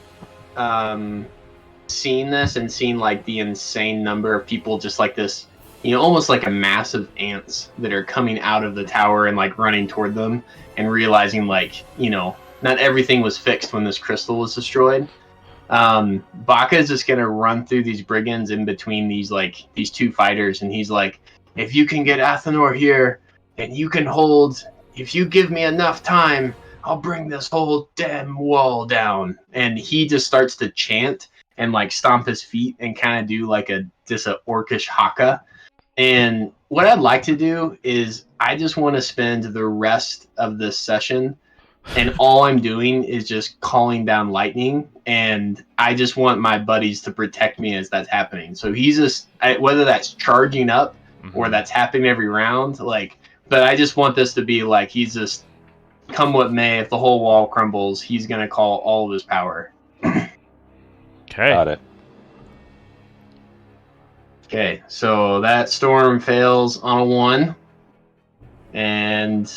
seeing this and seeing like the insane number of people just like this, almost like a mass of ants that are coming out of the tower and like running toward them and realizing like, not everything was fixed when this crystal was destroyed. Baka is just gonna run through these brigands in between these two fighters, and he's like, if you can get Athenor here, and you can hold, if you give me enough time, I'll bring this whole damn wall down. And he just starts to chant and like stomp his feet and kind of do like a orcish haka. And what I'd like to do is I just want to spend the rest of this session, and all I'm doing is just calling down lightning, and I just want my buddies to protect me as that's happening. So he's just, whether that's charging up or that's happening every round, but I just want this to be like, he's just, come what may, if the whole wall crumbles, he's going to call all of his power. Okay. Got it. Okay, so that storm fails on a 1. And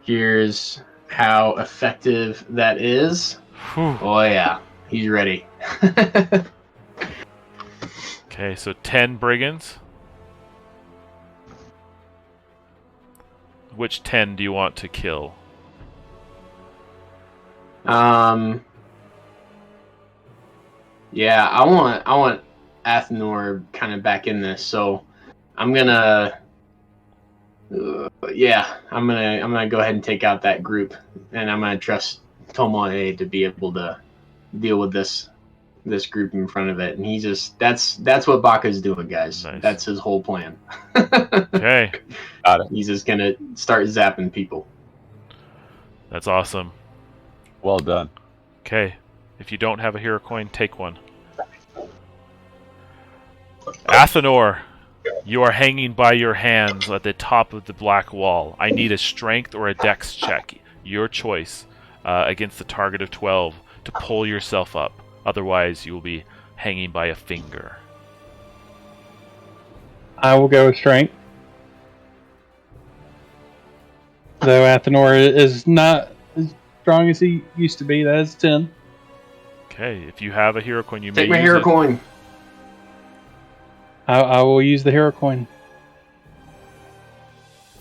here's how effective that is. Whew. Oh yeah, he's ready. Okay, so 10 brigands. Which 10 do you want to kill? Yeah, I want Athenor kind of back in this, so I'm gonna I'm gonna go ahead and take out that group, and I'm gonna trust Tomoe to be able to deal with this group in front of it. And he just that's what Baka's doing, guys. Nice. That's his whole plan. Okay. Got it. He's just gonna start zapping people. That's awesome. Well done. Okay. If you don't have a hero coin, take one. Athenor, you are hanging by your hands at the top of the black wall. I need a strength or a dex check, your choice, against the target of 12 to pull yourself up. Otherwise, you will be hanging by a finger. I will go with strength. Though Athenor is not as strong as he used to be, that is 10. Okay, if you have a hero coin, you may Take my use hero it. coin. I will use the hero coin.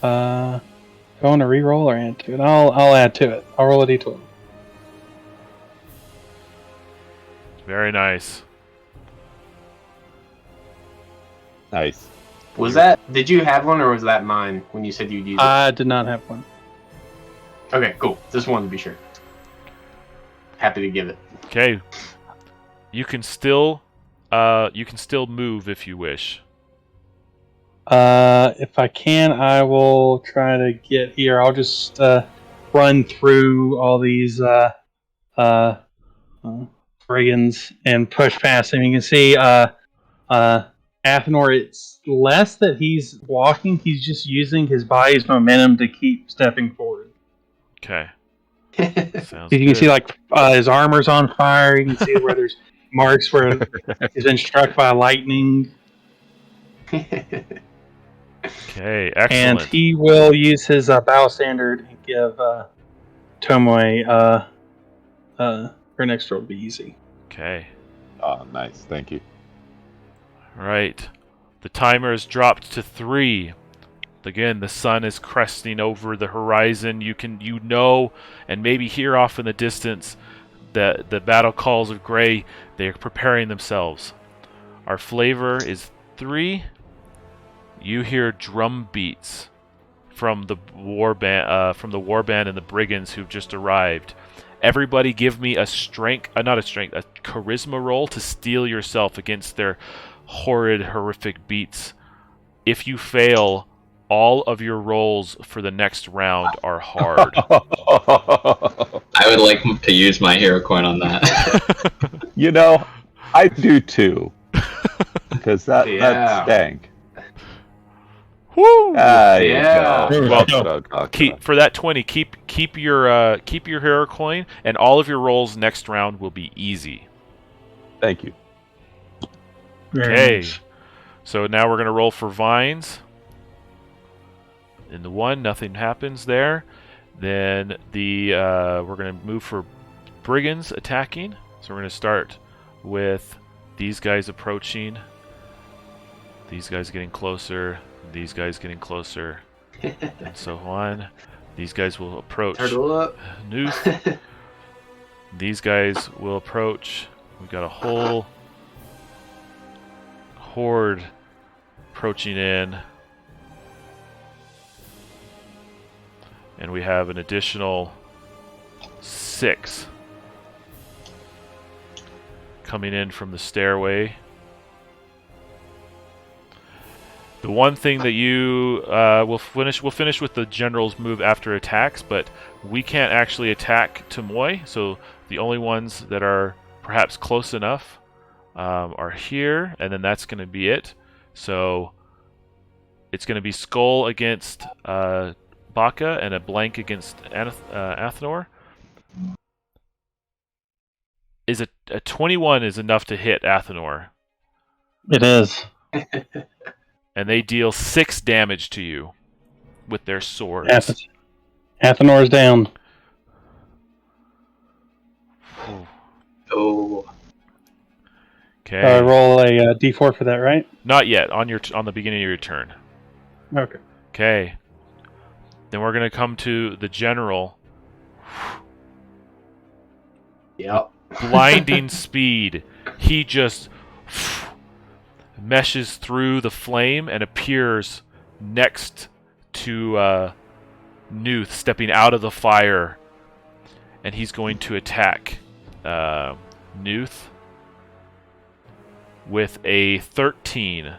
Do I want to reroll or add to it? I'll add to it. I'll roll a d12. Very nice. Nice. Did you have one, or was that mine when you said you'd use it? I did not have one. Okay, cool. Just wanted to be sure. Happy to give it. Okay. You can still move if you wish. If I can, I will try to get here. I'll just run through all these brigands and push past him. You can see Athenor, it's less that he's walking, he's just using his body's momentum to keep stepping forward. Okay. Sounds You can good. see his armor's on fire. You can see where there's marks where he's been struck by lightning. Okay, And excellent. he will use his bow standard and give Tomoe her next roll to be easy. Okay. Oh, nice. Thank you. Right. The timer is dropped to 3. Again, the sun is cresting over the horizon. You know, and maybe hear off in the distance the battle calls of Grey. They are preparing themselves. Our flavor is 3. You hear drum beats from the warband and the brigands who've just arrived. Everybody give me a charisma roll to steel yourself against their horrific beats. If you fail, all of your rolls for the next round are hard. I would like to use my hero coin on that. You know, I do too. Because that's stank. Woo! There Yeah. you go. Well, That's what I'm talking about. For that 20, keep your hero coin, and all of your rolls next round will be easy. Thank you. Okay. So now we're gonna roll for vines. In the 1, nothing happens there. Then we're gonna move for brigands attacking. So we're gonna start with these guys approaching. These guys getting closer. These guys getting closer, and so on. These guys will approach. Turtle up. Nooth. These guys will approach. We've got a whole horde approaching in. And we have an additional 6 coming in from the stairway. The one thing that you we'll finish with the general's move after attacks, but we can't actually attack Tomoy, so the only ones that are perhaps close enough are here, and then that's going to be it. So it's going to be Skull against Baka and a blank against Athenor. Is a 21 is enough to hit Athenor? It is. And they deal 6 damage to you with their swords. Athenor's down. Oh. Okay. Roll a d4 for that, right? Not yet. On the beginning of your turn. Okay. Okay. Then we're gonna come to the general. Yep. Blinding speed. He just meshes through the flame and appears next to Nooth, stepping out of the fire, and he's going to attack Nooth with a 13.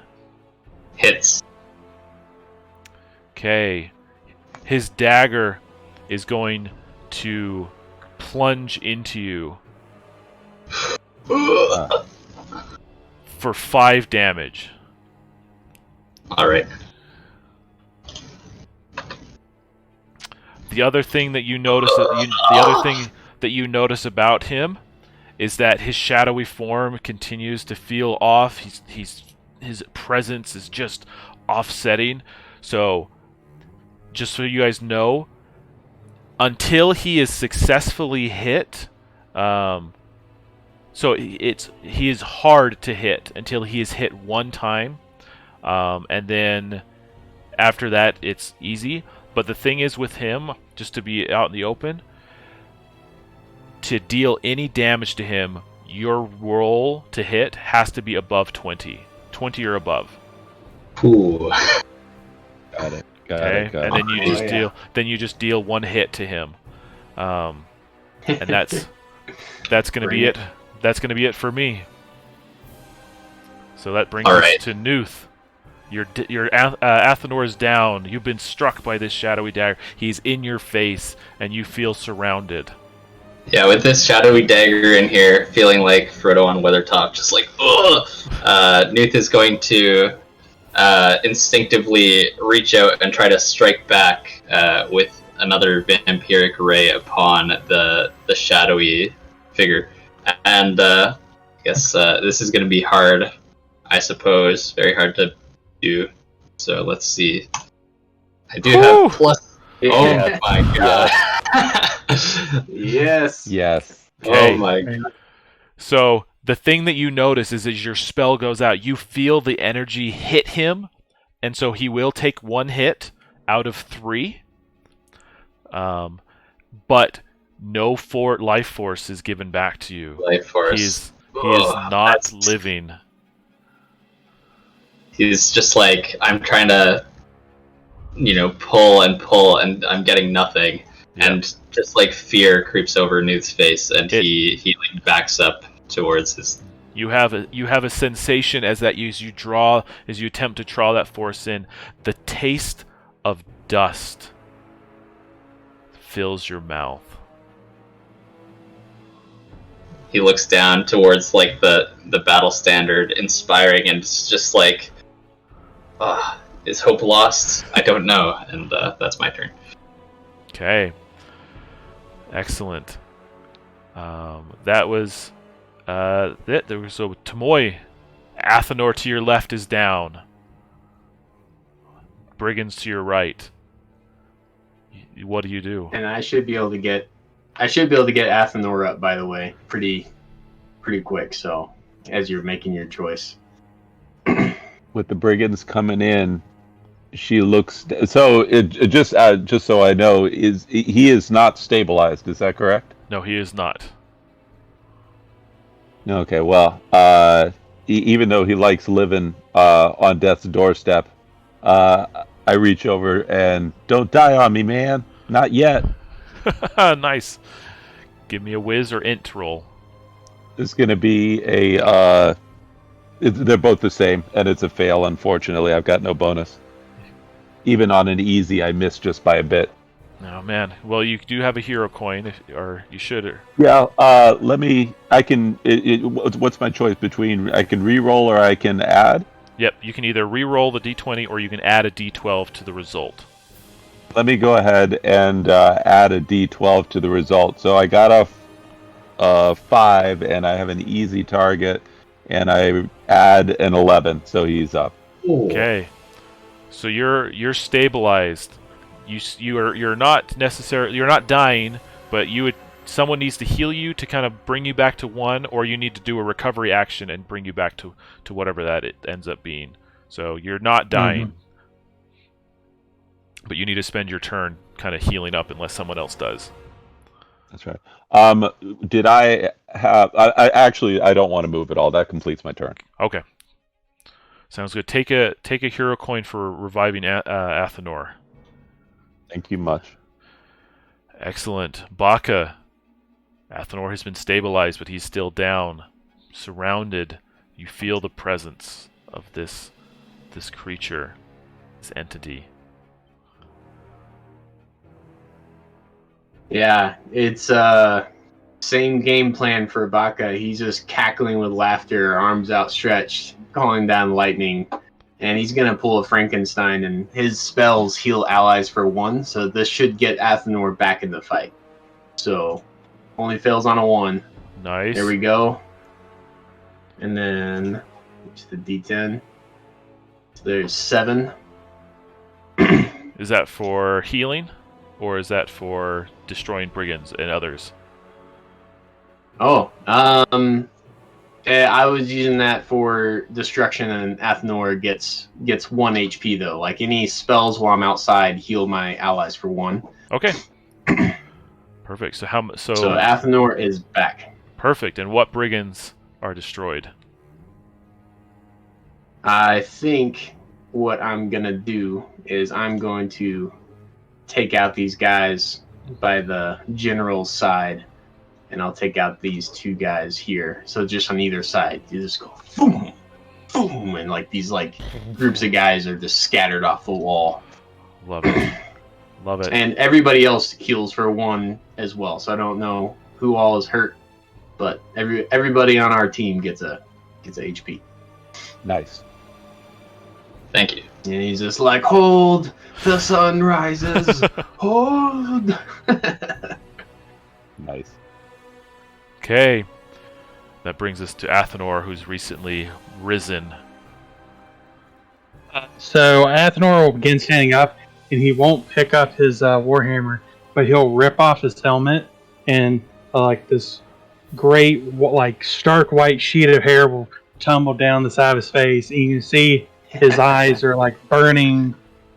Hits. Okay. His dagger is going to plunge into you for 5 damage. Alright. The other thing that you notice about him is that his shadowy form continues to feel off. His presence is just offsetting. So, just so you guys know, until he is successfully hit, so he is hard to hit until he is hit one time, and then after that it's easy. But the thing is with him, just to be out in the open, to deal any damage to him, your roll to hit has to be above 20 or above. Ooh. Got it. And then you just deal 1 hit to him, and that's gonna be it. That's gonna be it for me. So that brings us to Nooth. Your Athenor is down. You've been struck by this shadowy dagger. He's in your face, and you feel surrounded. Yeah, with this shadowy dagger in here, feeling like Frodo on Weathertop, just like, ugh! Nooth is going to instinctively reach out and try to strike back with another vampiric ray upon the shadowy figure. And I guess this is going to be hard, I suppose. Very hard to do. So let's see. I do have plus. Yeah. Oh my god. Yes. Yes. Okay. Oh my god. So the thing that you notice is as your spell goes out, you feel the energy hit him, and so he will take 1 hit out of 3. But no life force is given back to you. Life force. He is not living. He's just like, I'm trying to pull and pull, and I'm getting nothing. Yep. And just like fear creeps over Newt's face, and he like backs up towards his. You have a sensation as you attempt to draw that force in, the taste of dust fills your mouth. He looks down towards like the battle standard, inspiring, and it's just like, is hope lost? I don't know, and that's my turn. Okay. Excellent. That was it. So Tomoy, Athenor to your left is down. Brigands to your right. What do you do? And I should be able to get Athenor up, by the way, pretty quick. So as you're making your choice, With the brigands coming in, she looks. So just so I know, he is not stabilized? Is that correct? No, he is not. Okay. Well, even though he likes living on death's doorstep, I reach over and don't die on me, man. Not yet. Nice. Give me a whiz or int roll. It's going to be a. They're both the same, and it's a fail. Unfortunately, I've got no bonus. Even on an easy, I missed just by a bit. Oh man. Well, you do have a hero coin, or you should. Yeah. Let me. I can. What's my choice between? I can re-roll or I can add. Yep. You can either re-roll the d20 or you can add a d12 to the result. Let me go ahead and add a d12 to the result. So I got a 5, and I have an easy target, and I add an 11, so he's up. Okay. So you're stabilized. You're not dying, but someone needs to heal you to kind of bring you back to 1, or you need to do a recovery action and bring you back to whatever that it ends up being. So you're not dying. But you need to spend your turn kind of healing up unless someone else does. That's right. Did I have... I don't want to move at all. That completes my turn. Okay. Sounds good. Take a hero coin for reviving Athenor. Thank you much. Excellent. Baka. Athenor has been stabilized, but he's still down. Surrounded. You feel the presence of this creature, this entity. yeah, it's same game plan for Baka. He's just cackling with laughter, arms outstretched, calling down lightning, and he's gonna pull a Frankenstein. And his spells heal allies for 1, so this should get Athenor back in the fight. So only fails on a 1. Nice. There we go. And then to the D10. So there's 7. Is that for healing, or is that for destroying brigands and others? Oh, I was using that for destruction, and Athenor gets 1 HP though. Like any spells while I'm outside heal my allies for 1. Okay. Perfect. So So Athenor is back. Perfect. And what brigands are destroyed? I think what I'm gonna do is I'm going to take out these guys by the general's side, and I'll take out these 2 guys here. So just on either side, you just go boom, boom, and like these like groups of guys are just scattered off the wall. Love it. Love it. And everybody else heals for 1 as well. So I don't know who all is hurt, but everybody on our team gets a HP. Nice. Thank you. And he's just like, hold, the sun rises, hold. Nice. Okay. That brings us to Athenor, who's recently risen. So Athenor will begin standing up, and he won't pick up his warhammer, but he'll rip off his helmet, and like this great, like stark white sheet of hair will tumble down the side of his face, and you can see his eyes are like burning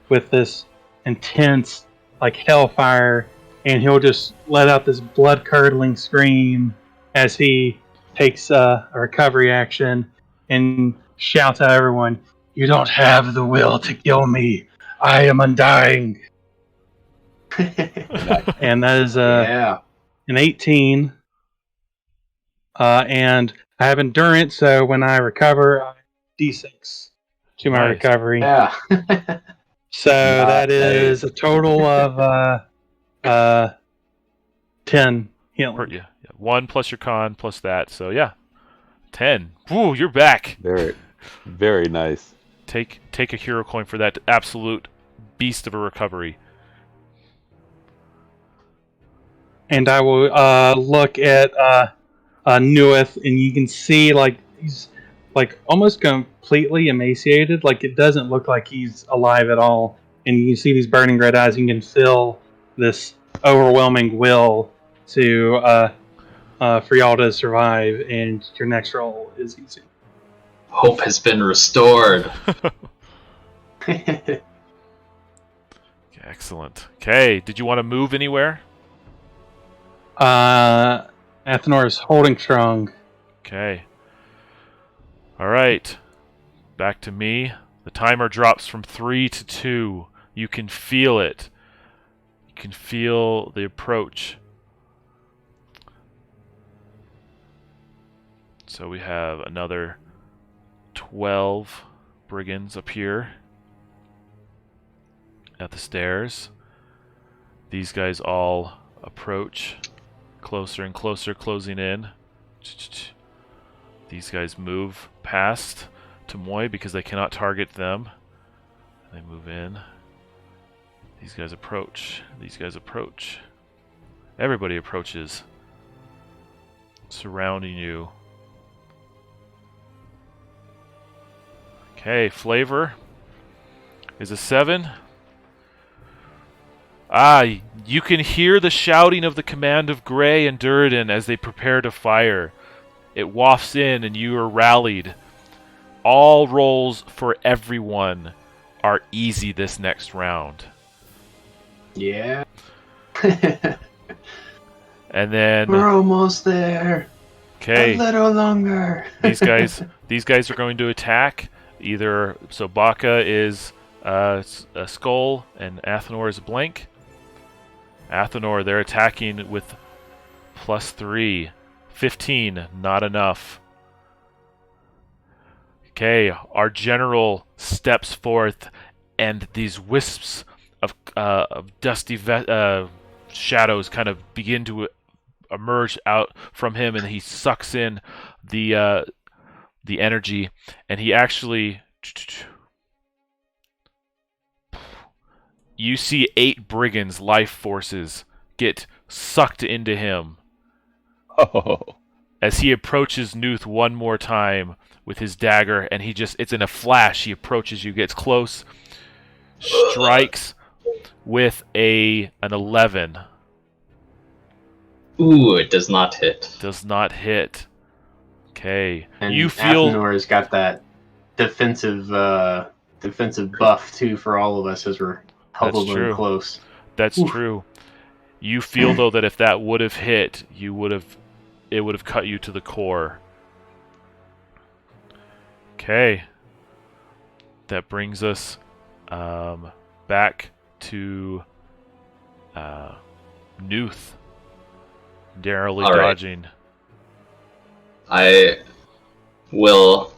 with this intense like hellfire, and he'll just let out this blood-curdling scream as he takes a recovery action and shouts at everyone, "You don't have the will to kill me. I am undying. And that is Yeah. an 18. And I have endurance, so when I recover, I D6 to my Nice. recovery. Yeah. So that is a total of 10 healing. Yeah. 1 plus your con plus that. So yeah, 10. Woo, you're back. Very, very nice. Take a hero coin for that absolute beast of a recovery. And I will look at Newith, and you can see like he's like almost completely emaciated. Like it doesn't look like he's alive at all. And you can see these burning red eyes. You can feel this overwhelming will to for y'all to survive. And your next roll is easy. Hope has been restored. Excellent. Okay, did you want to move anywhere? Athenor is holding strong. Okay. All right. Back to me. The timer drops from 3 to 2. You can feel it. You can feel the approach. So we have another 12 brigands up here at the stairs. These guys all approach closer and closer, closing in. These guys move past Tomoy because they cannot target them. They move in. These guys approach. These guys approach. Everybody approaches, surrounding you. Okay, flavor is a 7. You can hear the shouting of the command of Gray and Durden as they prepare to fire. It wafts in and you are rallied. All rolls for everyone are easy this next round. Yeah. And then We're almost there. okay, A little longer. these guys are going to attack. Either so Baka is a skull and Athenor is a blank. Athenor, they're attacking with +3. 15, not enough. Okay, our general steps forth, and these wisps of dusty shadows kind of begin to emerge out from him, and he sucks in the energy, and he actually... You see 8 brigands' life forces get sucked into him Oh, as he approaches Nuth one more time with his dagger, and it's in a flash. He approaches you, gets close, strikes with an 11. Ooh, it does not hit. Does not hit. Okay. And You feel... Athenor's got that defensive buff too for all of us as we're huddled true. in close. That's Oof. true. You feel, though, that if that would have hit, it would have cut you to the core. Okay. That brings us back to Nuth. Narrowly All right. dodging. I will,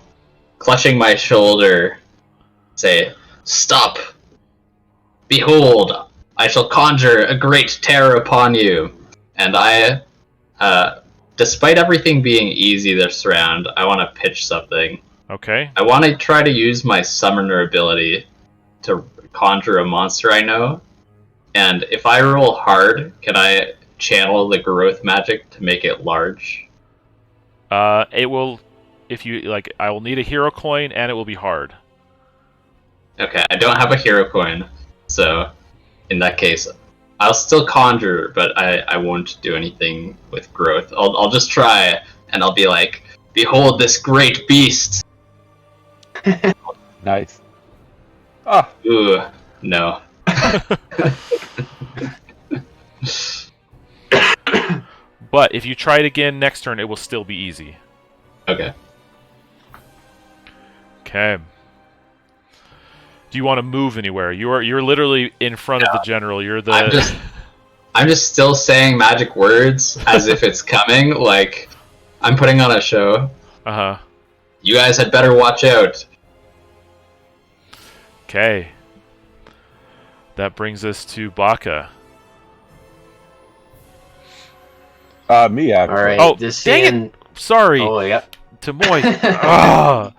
clutching my shoulder, say, "Stop! Behold, I shall conjure a great terror upon you." And I, despite everything being easy this round, I want to pitch something. Okay. I want to try to use my summoner ability to conjure a monster I know. And if I roll hard, can I channel the growth magic to make it large? It will, if you like. I will need a hero coin, and it will be hard. Okay, I don't have a hero coin, so in that case, I'll still conjure, but I won't do anything with growth. I'll just try, and I'll be like, "Behold this great beast!" nice. Ah, Ooh, no. But if you try it again next turn, it will still be easy. Okay. Okay. Do you want to move anywhere? You're literally in front of the general. You're the. I'm just still saying magic words as if it's coming. Like I'm putting on a show. Uh-huh. You guys had better watch out. Okay. That brings us to Baka. Me, actually. All right. Oh, this dang scene... it! Sorry. Oh, yeah. Tamoy. Ah.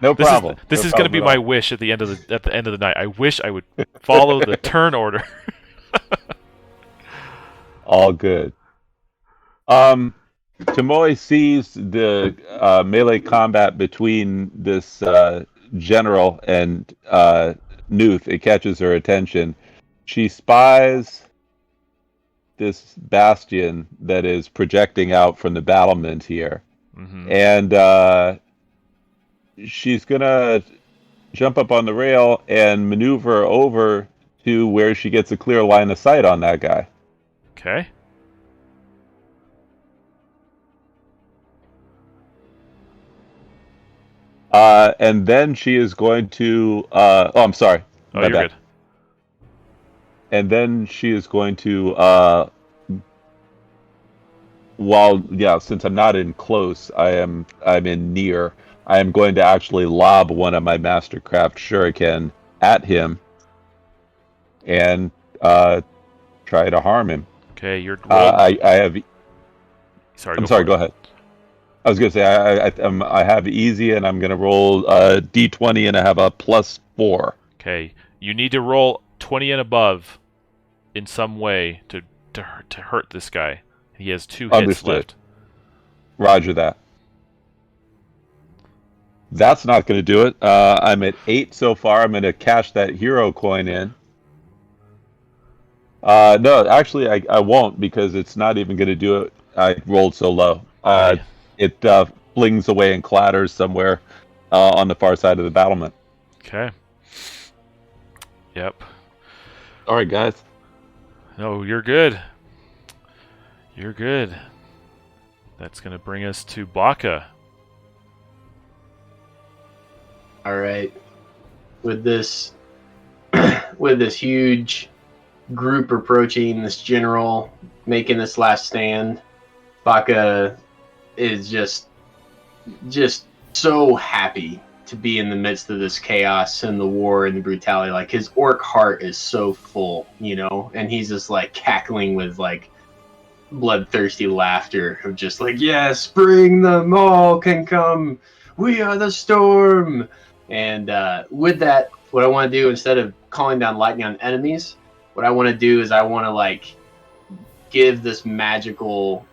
No problem. This No is going to problem be at my all. wish at the end of the night. I wish I would follow the turn order. All good. Tamoy sees the melee combat between this general and Nuth. It catches her attention. She spies this bastion that is projecting out from the battlement here. Mm-hmm. And she's going to jump up on the rail and maneuver over to where she gets a clear line of sight on that guy. Okay. And then she is going to... oh, I'm sorry. Oh, My you're bad. good. And then she is going to... since I'm not in close, I'm in near. I am going to actually lob one of my Mastercraft Shuriken at him and try to harm him. Okay, you're. I have... Sorry. I'm sorry. Go ahead. I was going to say I have easy, and I'm going to roll a d20, and I have a +4. Okay, you need to roll 20 and above in some way to hurt this guy. He has 2 hits Understood. left. Roger that. That's not going to do it. I'm at 8 so far. I'm going to cash that hero coin in. No, actually, I won't because it's not even going to do it. I rolled so low. Okay. It flings away and clatters somewhere on the far side of the battlement. Okay. Yep. All right, guys. No, you're good. You're good. That's going to bring us to Baka. All right. With this with this huge group approaching this general making this last stand, Baka is just so happy to be in the midst of this chaos and the war and the brutality. Like his orc heart is so full, and he's just like cackling with like bloodthirsty laughter of just like, yes, bring them all can come. We are the storm. And with that, what I want to do instead of calling down lightning on enemies, what I want to do is I want to like give this magical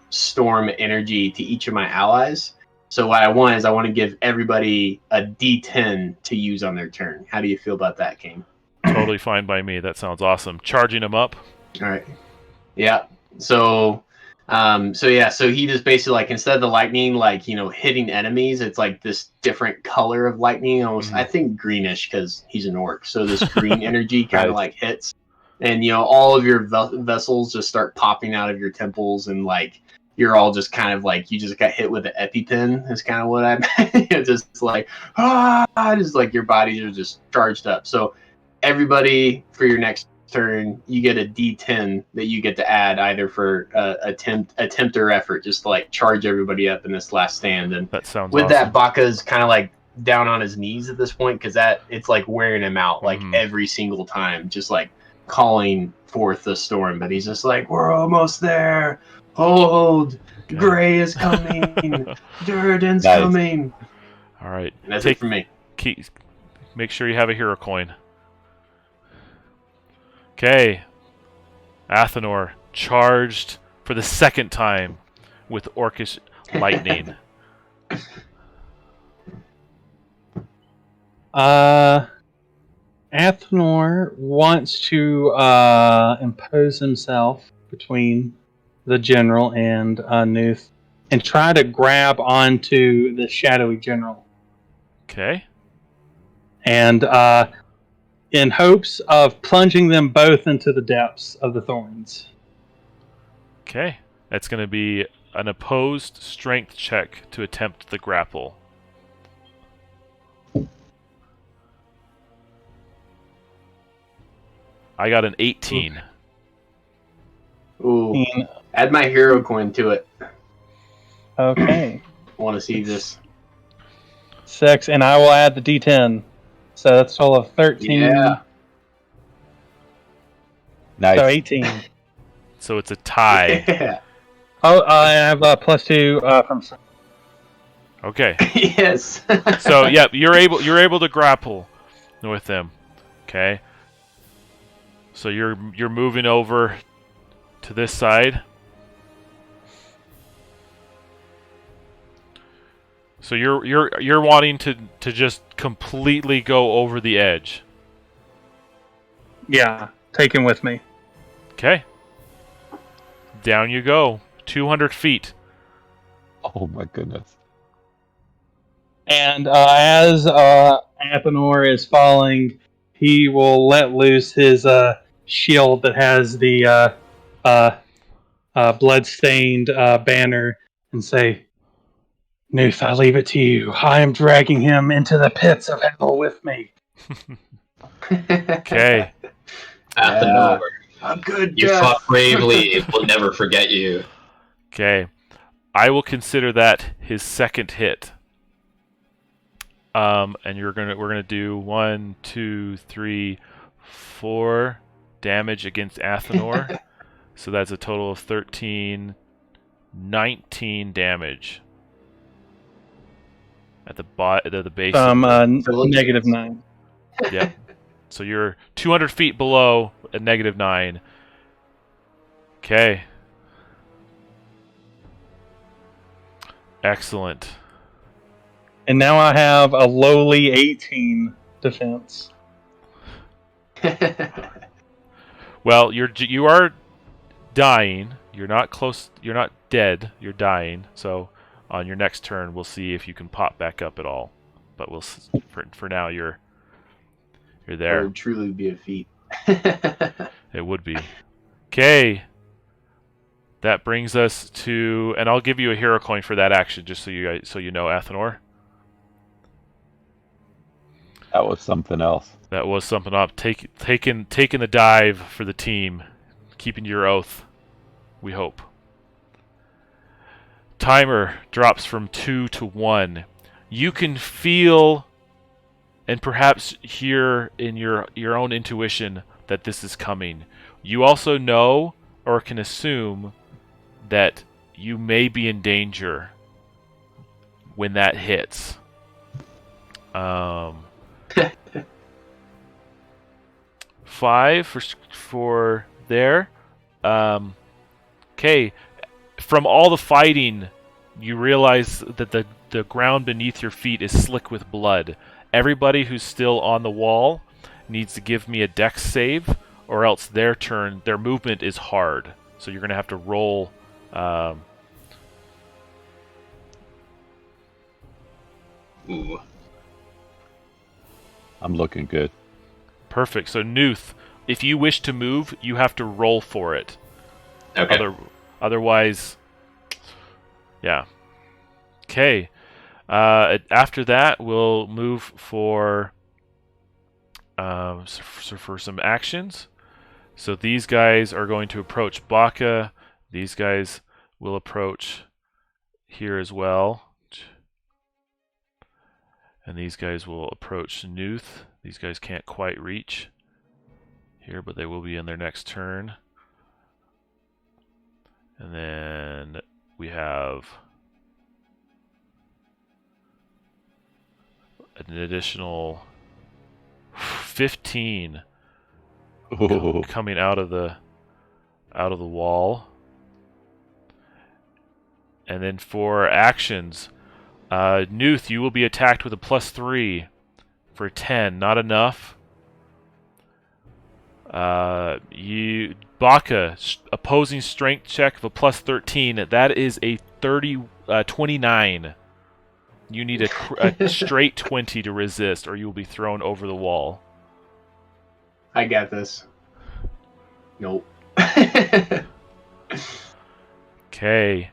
storm energy to each of my allies. So what I want is I want to give everybody a D10 to use on their turn. How do you feel about that, King? Totally fine by me. That sounds awesome. Charging him up. All right. Yeah. So he just basically like instead of the lightning like hitting enemies, it's like this different color of lightning, almost I think greenish because he's an orc. So this green energy kind of like hits, and all of your vessels just start popping out of your temples, and like you're all just kind of like you just got hit with an EpiPen. Is kind of what I it's just like just like your bodies are just charged up. So everybody for your next turn, you get a D10 that you get to add either for attempt or effort, just to like charge everybody up in this last stand. And that sounds with awesome. that, Baka's kind of like down on his knees at this point because that it's like wearing him out like every single time, just like calling forth the storm. But he's just like, we're almost there. Hold, Gray is coming. Durden's coming. All right, and that's it for me. Make sure you have a hero coin. Okay, Athenor charged for the second time with orcish lightning. Athenor wants to impose himself between the general and Nuth and try to grab onto the shadowy general. Okay. And in hopes of plunging them both into the depths of the thorns. Okay. That's going to be an opposed strength check to attempt the grapple. I got an 18. Ooh. Add my hero coin to it. Okay. I want to see this. 6, and I will add the D10. So that's a total of 13. Yeah. Nice. So 18. So it's a tie. Yeah. Oh, I have +2 from. Okay. Yes. So yeah, you're able to grapple with them. Okay. So you're moving over to this side. So you're wanting to just completely go over the edge. Yeah, take him with me. Okay. Down you go. 200 feet. Oh my goodness. And as Athenor is falling, he will let loose his shield that has the blood-stained banner and say, Nuth, I leave it to you. I am dragging him into the pits of hell with me. Okay. Athenor, A good you death. fought bravely. We'll never forget you. Okay. I will consider that his second hit. And we're gonna do 1, 2, 3, 4 damage against Athenor. So that's a total of 13, 19 damage at the base. -9. Yep. So you're 200 feet below at -9. Okay. Excellent. And now I have a lowly 18 defense. Well, you are dying. You're not close. You're not dead. You're dying. So on your next turn, we'll see if you can pop back up at all. But for now, you're That there. would truly be a feat. It would be. Okay. That brings us to, and I'll give you a hero coin for that action, just so you know, Athenor. That was something else. That was something up. Taking the dive for the team, keeping to your oath. We hope. Timer drops from 2 to 1. You can feel and perhaps hear in your own intuition that this is coming. You also know or can assume that you may be in danger when that hits. 5 for there. Okay. From all the fighting, you realize that the ground beneath your feet is slick with blood. Everybody who's still on the wall needs to give me a dex save, or else their movement is hard. So you're going to have to roll. Ooh. I'm looking good. Perfect. So Nuth, if you wish to move, you have to roll for it. Okay. Otherwise, yeah. Okay. After that, we'll move for some actions. So these guys are going to approach Baka. These guys will approach here as well. And these guys will approach Nuth. These guys can't quite reach here, but they will be in their next turn. And then we have an additional 15 coming out of the wall. And then for actions, Nuth, you will be attacked with a +3 for 10. Not enough. Baka, opposing strength check of a +13. That is a 29. You need a straight 20 to resist, or you will be thrown over the wall. I got this. Nope. Okay.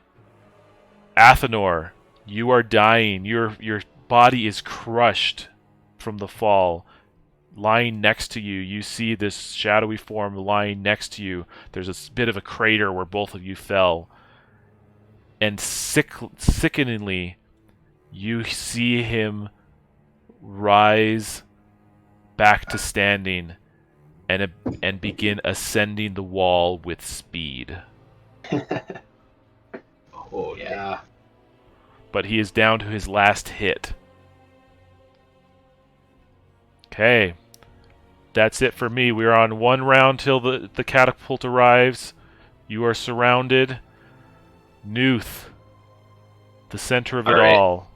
Athenor, you are dying. Your body is crushed from the fall. lying next to you. You see this shadowy form lying next to you. There's a bit of a crater where both of you fell. And sickeningly, you see him rise back to standing and begin ascending the wall with speed. Oh, Yeah. But he is down to his last hit. Okay. That's it for me. We're on one round till the catapult arrives. You are surrounded. Nuth. The center of it Alright. all.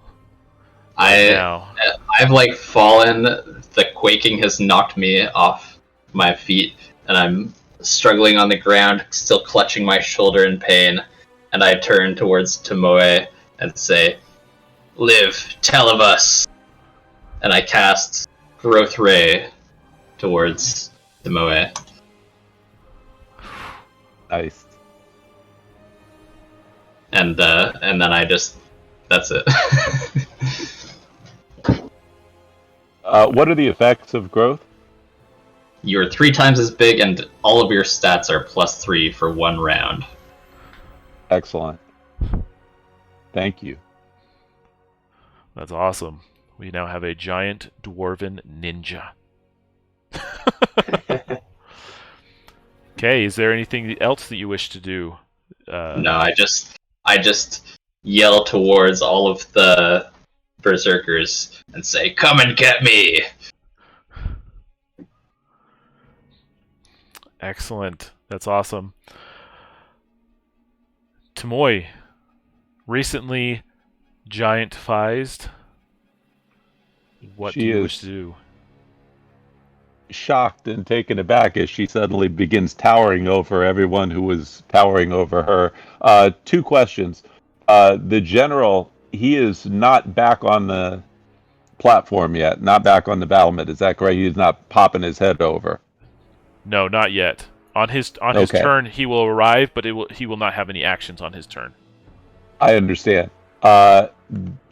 Right now. I've like fallen. The quaking has knocked me off my feet, and I'm struggling on the ground, still clutching my shoulder in pain. And I turn towards Tomoe and say, "Live, tell of us." And I cast Growth Ray towards Tomoe. Nice. And then I just, that's it. What are the effects of growth? You're 3 times as big, and all of your stats are +3 for 1 round. Excellent. Thank you. That's awesome. We now have a giant dwarven ninja. Okay, is there anything else that you wish to do? No, I just yell towards all of the berserkers and say, "Come and get me!" Excellent. That's awesome. Tomoe, recently giant-fized. What do you wish to do? Shocked and taken aback as she suddenly begins towering over everyone who was towering over her. 2 questions. The general, he is not back on the platform yet, not back on the battlement. Is that correct? He's not popping his head over. No, not yet. On his Okay. turn, he will arrive, but he will not have any actions on his turn. I understand.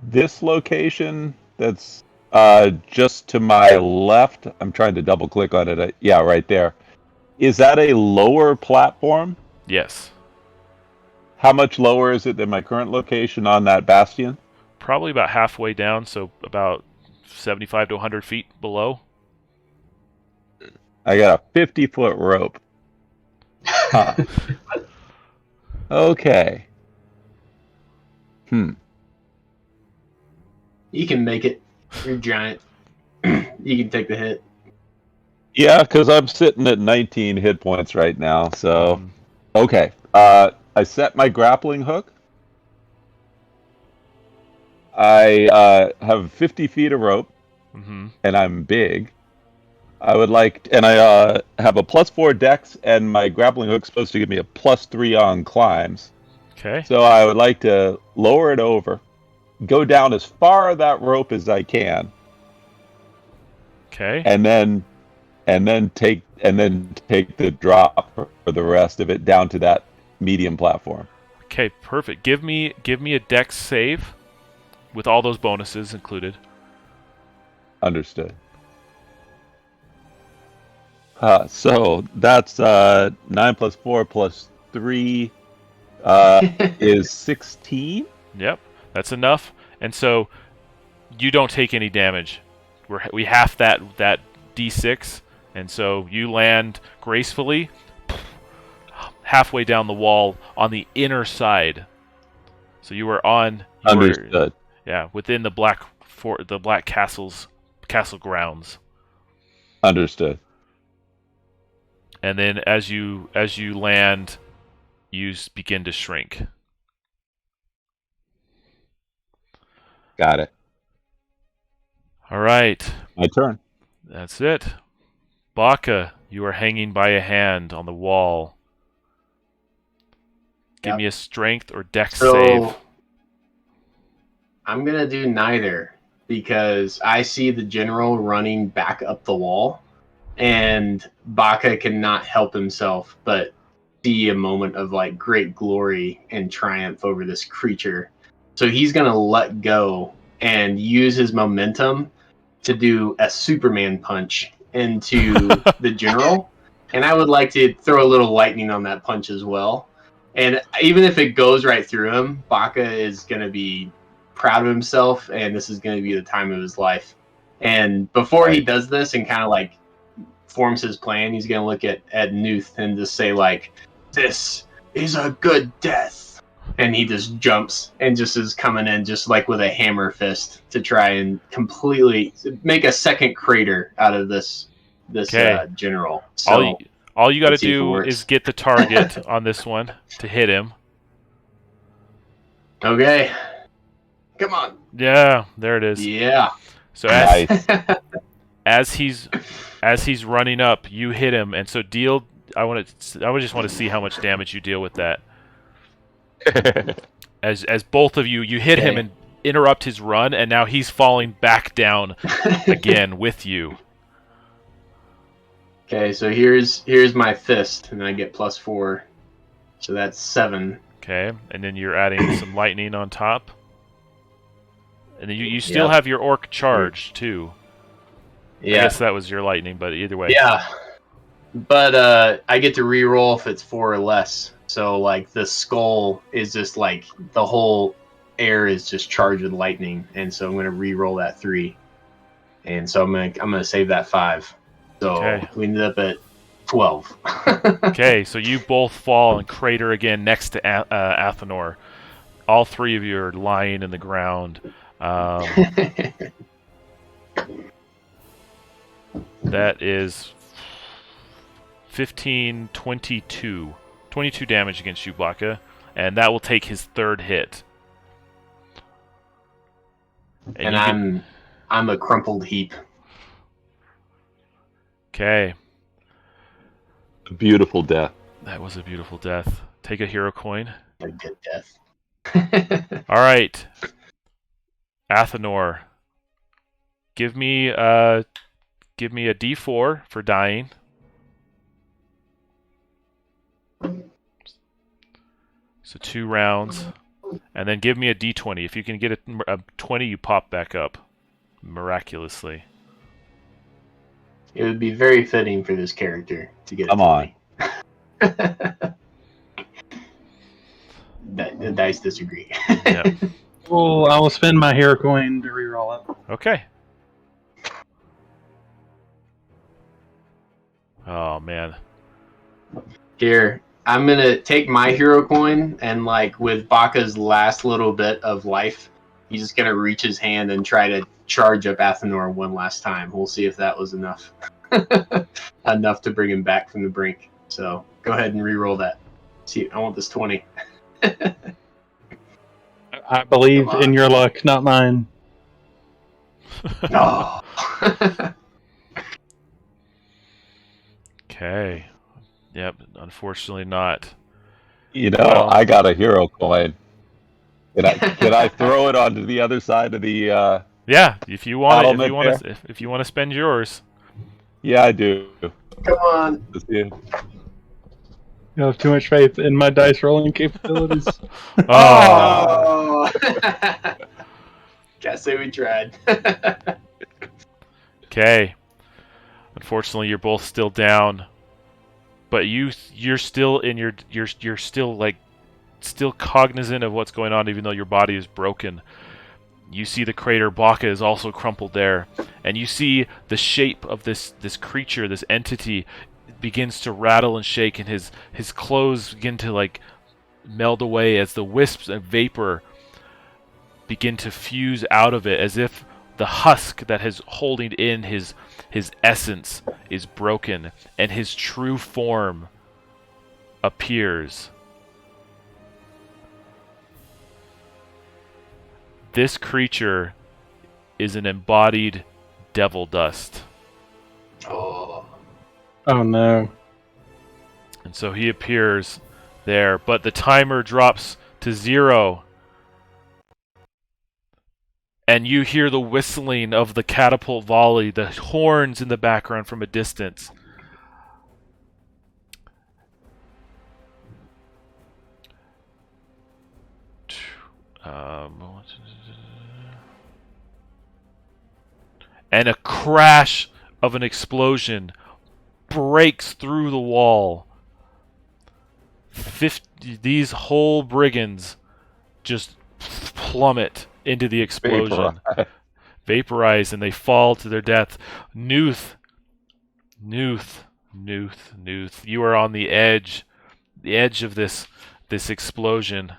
This location that's just to my left, I'm trying to double click on it. Yeah, right there. Is that a lower platform? Yes. How much lower is it than my current location on that bastion? Probably about halfway down, so about 75 to 100 feet below. I got a 50-foot rope. Huh. Okay. You can make it. You're giant. You can take the hit. Yeah, because I'm sitting at 19 hit points right now. So, okay. I set my grappling hook. I have 50 feet of rope, and I'm big. I would like, and I have a +4 dex, and my grappling hook's supposed to give me a +3 on climbs. Okay. So I would like to lower it over, go down as far that rope as I can, Okay. and then take the drop for the rest of it down to that medium platform. Okay, perfect. Give me a dex save with all those bonuses included. Understood. So that's 9 + 4 + 3 is 16. Yep, that's enough. And so you don't take any damage. We half that d6, and so you land gracefully halfway down the wall on the inner side. So you were Understood. within the black castle grounds. Understood. And then as you land, you begin to shrink. Got it. All right. My turn. That's it. Baka, you are hanging by a hand on the wall. Give me a strength or dex save. I'm going to do neither because I see the general running back up the wall, and Baka cannot help himself but see a moment of like great glory and triumph over this creature. So he's going to let go and use his momentum to do a Superman punch into the general, and I would like to throw a little lightning on that punch as well. And even if it goes right through him, Baka is going to be proud of himself, and this is going to be the time of his life. And before he does this and kind of like forms his plan, he's going to look at Nuth and just say like, "This is a good death." And he just jumps and just is coming in just like with a hammer fist to try and completely make a second crater out of this general. So all you got to let's see if it do works. is get the target on this one to hit him. Okay. Come on. Yeah, there it is. Yeah. So Nice. as he's running up, you hit him, and so deal. I would just want to see how much damage you deal with that. As both of you hit him and interrupt his run, and now he's falling back down again with you. Okay, so here's my fist, and I get +4, so that's 7. Okay, and then you're adding some lightning on top, and then you still Yep. have your orc charge too. Yeah. I guess that was your lightning, but either way. Yeah. But I get to reroll if it's 4 or less. So like the skull is just like the whole air is just charged with lightning, and so I'm gonna reroll that 3, and so I'm gonna save that 5. So Okay. we ended up at 12. Okay, so you both fall and crater again next to Athenor. All 3 of you are lying in the ground. That is 15, 22. 22 damage against you, Baka, and that will take his 3rd hit. And I'm a crumpled heap. Okay, A beautiful death. that was a beautiful death. Take a hero coin. A good death. All right, Athenor, give me a D4 for dying. So 2 rounds, and then give me a D20. If you can get a 20, you pop back up miraculously. It would be very fitting for this character to get. Come on. The dice disagree. Yeah. Well, I will spend my hero coin to reroll it. Okay. Oh man. Here, I'm gonna take my hero coin and like with Baka's last little bit of life, he's just gonna reach his hand and try to charge up Athenor one last time. We'll see if that was enough. Enough to bring him back from the brink. So go ahead and re-roll that. See, I want this 20. I believe in your luck, not mine. No. Okay. Yep. Unfortunately, not. You know, Well- I got a hero coin. Can I throw it onto the other side of the? Yeah. If you want, Battlement if you want to spend yours. Yeah, I do. Come on. Let's see. You have too much faith in my dice rolling capabilities. Oh. Oh. Can't say we tried. Okay. Unfortunately, you're both still down, but you're still in you're still like still cognizant of what's going on, even though your body is broken. You see the crater. Baka is also crumpled there, and you see the shape of this creature, this entity, begins to rattle and shake, and his clothes begin to like meld away as the wisps of vapor begin to fuse out of it, as if the husk that is holding in his essence is broken, and his true form appears. This creature is an embodied devil dust. Oh. Oh no. And so he appears there, but the timer drops to 0. And you hear the whistling of the catapult volley, the horns in the background from a distance. And a crash of an explosion breaks through the wall. These whole brigands just plummet into the explosion. Vaporize, and they fall to their death. Nuth, you are on the edge of this explosion.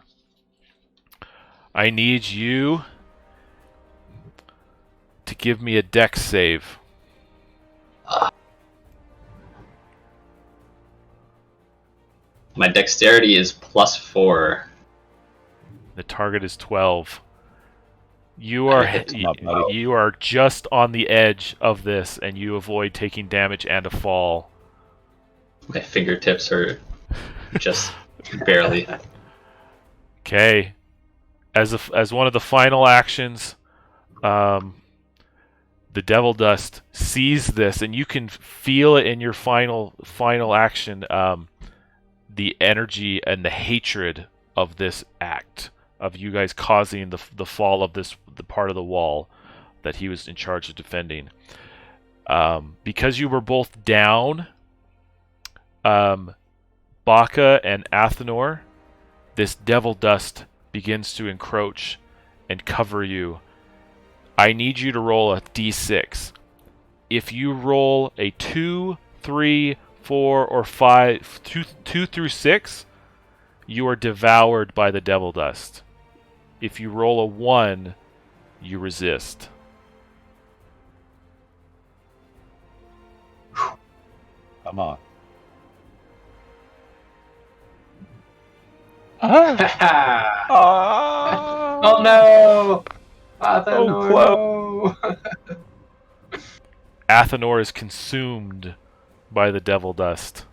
I need you to give me a dex save. My dexterity is +4. The target is 12. You are just on the edge of this, and you avoid taking damage and a fall. My fingertips are just barely. Okay. As one of the final actions, the Devil Dust sees this, and you can feel it in your final action. The energy and the hatred of this act, of you guys causing the fall of the part of the wall that he was in charge of defending. Because you were both down, Baka and Athenor, this Devil Dust begins to encroach and cover you. I need you to roll a d6. If you roll a 2, 3, 4, or 5, 2 through 6, you are devoured by the Devil Dust. If you roll a 1, you resist. Come on. Oh no! Oh, No. Athenor is consumed by the Devil Dust.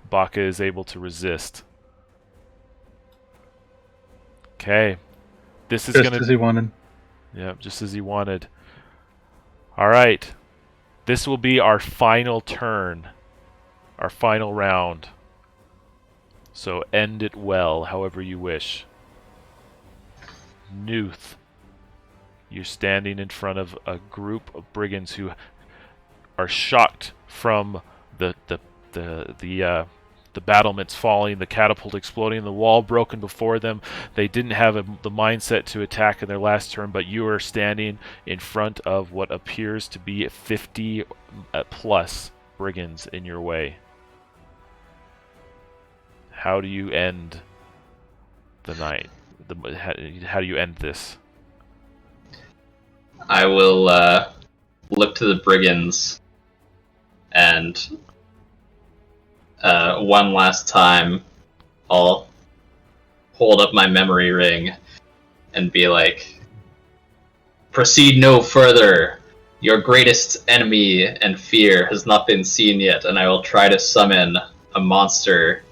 Baka is able to resist. Okay. This is Just gonna... as he wanted. Yeah, just as he wanted. Alright. This will be our final turn. Our final round. So end it well, however you wish. Nuth. You're standing in front of a group of brigands who are shocked from the battlements falling, the catapult exploding, the wall broken before them. They didn't have the mindset to attack in their last turn, but you are standing in front of what appears to be 50 plus brigands in your way. How do you end the night? How do you end this? I will look to the brigands and one last time I'll hold up my memory ring and be like, proceed no further. Your greatest enemy and fear has not been seen yet, and I will try to summon a monster.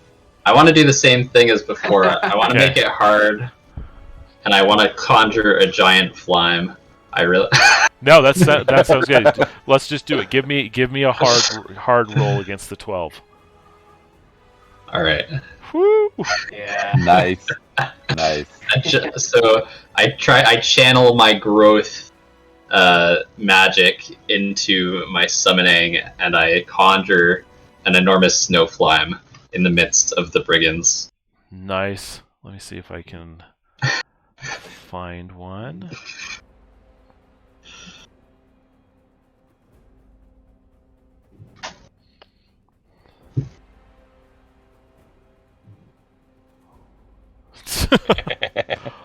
I want to do the same thing as before. I want to Okay. make it hard, and I want to conjure a giant flime. I really... No, that sounds good. Let's just do it. Give me a hard roll against the 12. Alright. Woo! Yeah. Nice. Nice. So I channel my growth magic into my summoning, and I conjure an enormous snow flame in the midst of the brigands. Nice. Let me see if I can find one.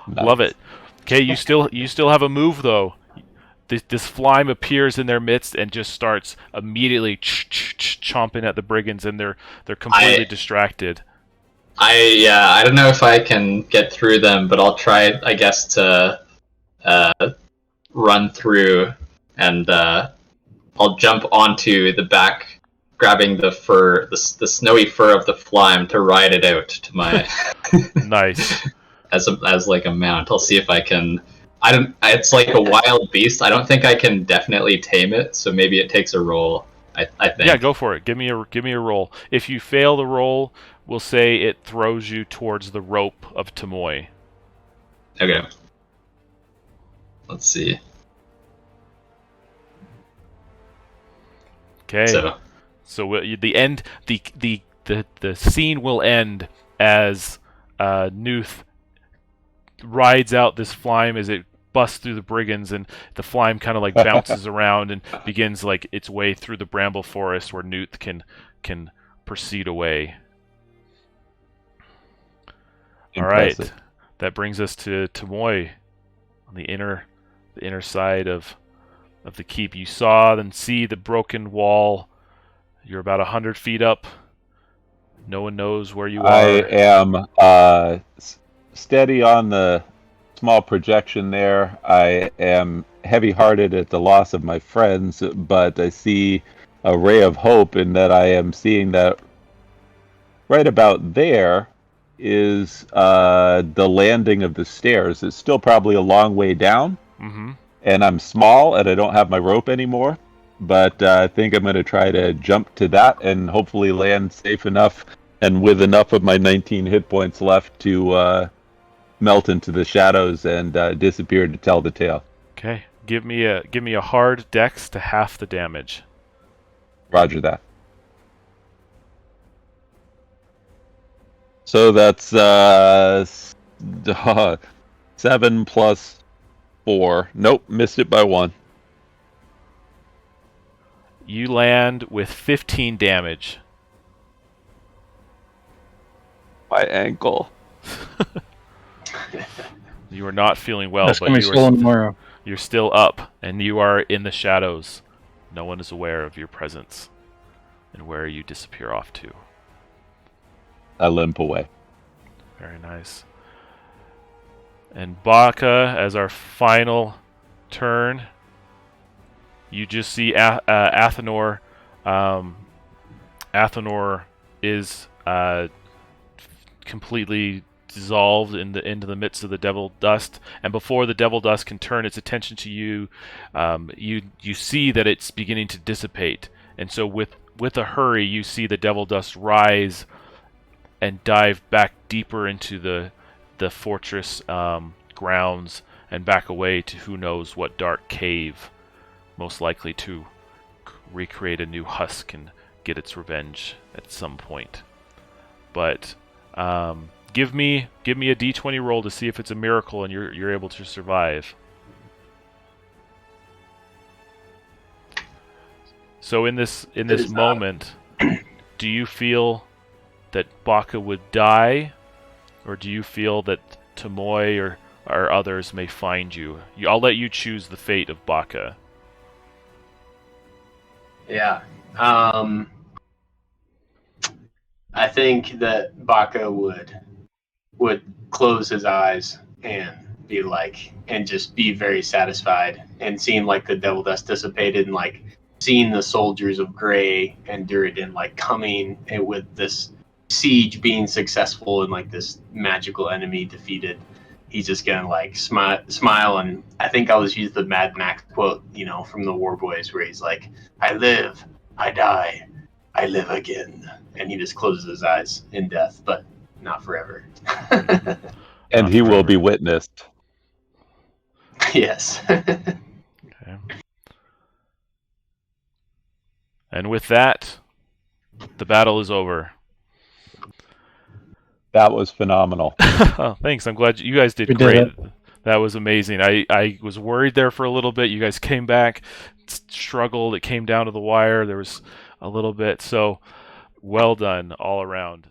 Love it. Okay, you still have a move though. This flame appears in their midst and just starts immediately chomping at the brigands, and they're completely distracted. I don't know if I can get through them, but I'll try, I guess, to run through, and I'll jump onto the back, grabbing the fur, the snowy fur of the flame, to ride it out to my Nice. as like a mount. I'll see if I can. It's like a wild beast. I don't think I can definitely tame it, so maybe it takes a roll. I think. Yeah, go for it. Give me a roll. If you fail the roll, we'll say it throws you towards the rope of Tamoy. Okay. Let's see. Okay. So the scene will end as Nuth rides out this flame as it busts through the brigands, and the flame kind of like bounces around and begins like its way through the bramble forest where Nuth can proceed away. Impressive. All right, that brings us to Tomoy on the inner side of the keep. You saw and see the broken wall. You're about 100 feet up. No one knows where you are. I am steady on the small projection there. I am heavy-hearted at the loss of my friends, but I see a ray of hope in that I am seeing that right about there is the landing of the stairs. It's still probably a long way down, and I'm small and I don't have my rope anymore, but I think I'm going to try to jump to that and hopefully land safe enough and with enough of my 19 hit points left to melt into the shadows and disappear to tell the tale. Okay, give me a hard dex to half the damage. Roger that. So that's 7 plus 4. Nope, missed it by 1. You land with 15 damage. My ankle. You are not feeling well, That's but gonna be swollen tomorrow. you're still up, and you are in the shadows. No one is aware of your presence and where you disappear off to. I limp away. Very nice. And Baka, as our final turn, you just see Athenor. Athenor is completely dissolved into the midst of the devil dust, and before the devil dust can turn its attention to you, you see that it's beginning to dissipate, and so with a hurry you see the devil dust rise and dive back deeper into the fortress grounds and back away to who knows what dark cave, most likely to recreate a new husk and get its revenge at some point. But give me a d20 roll to see if it's a miracle and you're able to survive. So in this moment, do you feel that Baka would die, or do you feel that Tomoy or others may find you? I'll let you choose the fate of Baka. Yeah. I think that Baka would close his eyes and be like, and just be very satisfied, and seeing like the devil dust dissipated, and like seeing the soldiers of Gray and Duradin like coming, and with this siege being successful and like this magical enemy defeated. He's just gonna like smile, and I think I'll just use the Mad Max quote, from the War Boys, where he's like, "I live, I die, I live again," and he just closes his eyes in death, but not forever. And he will be witnessed. Yes. Okay. And with that, the battle is over. That was phenomenal. Oh, thanks. I'm glad you guys did We great. did That was amazing. I was worried there for a little bit. You guys came back, struggled. It came down to the wire. There was a little bit. So well done all around.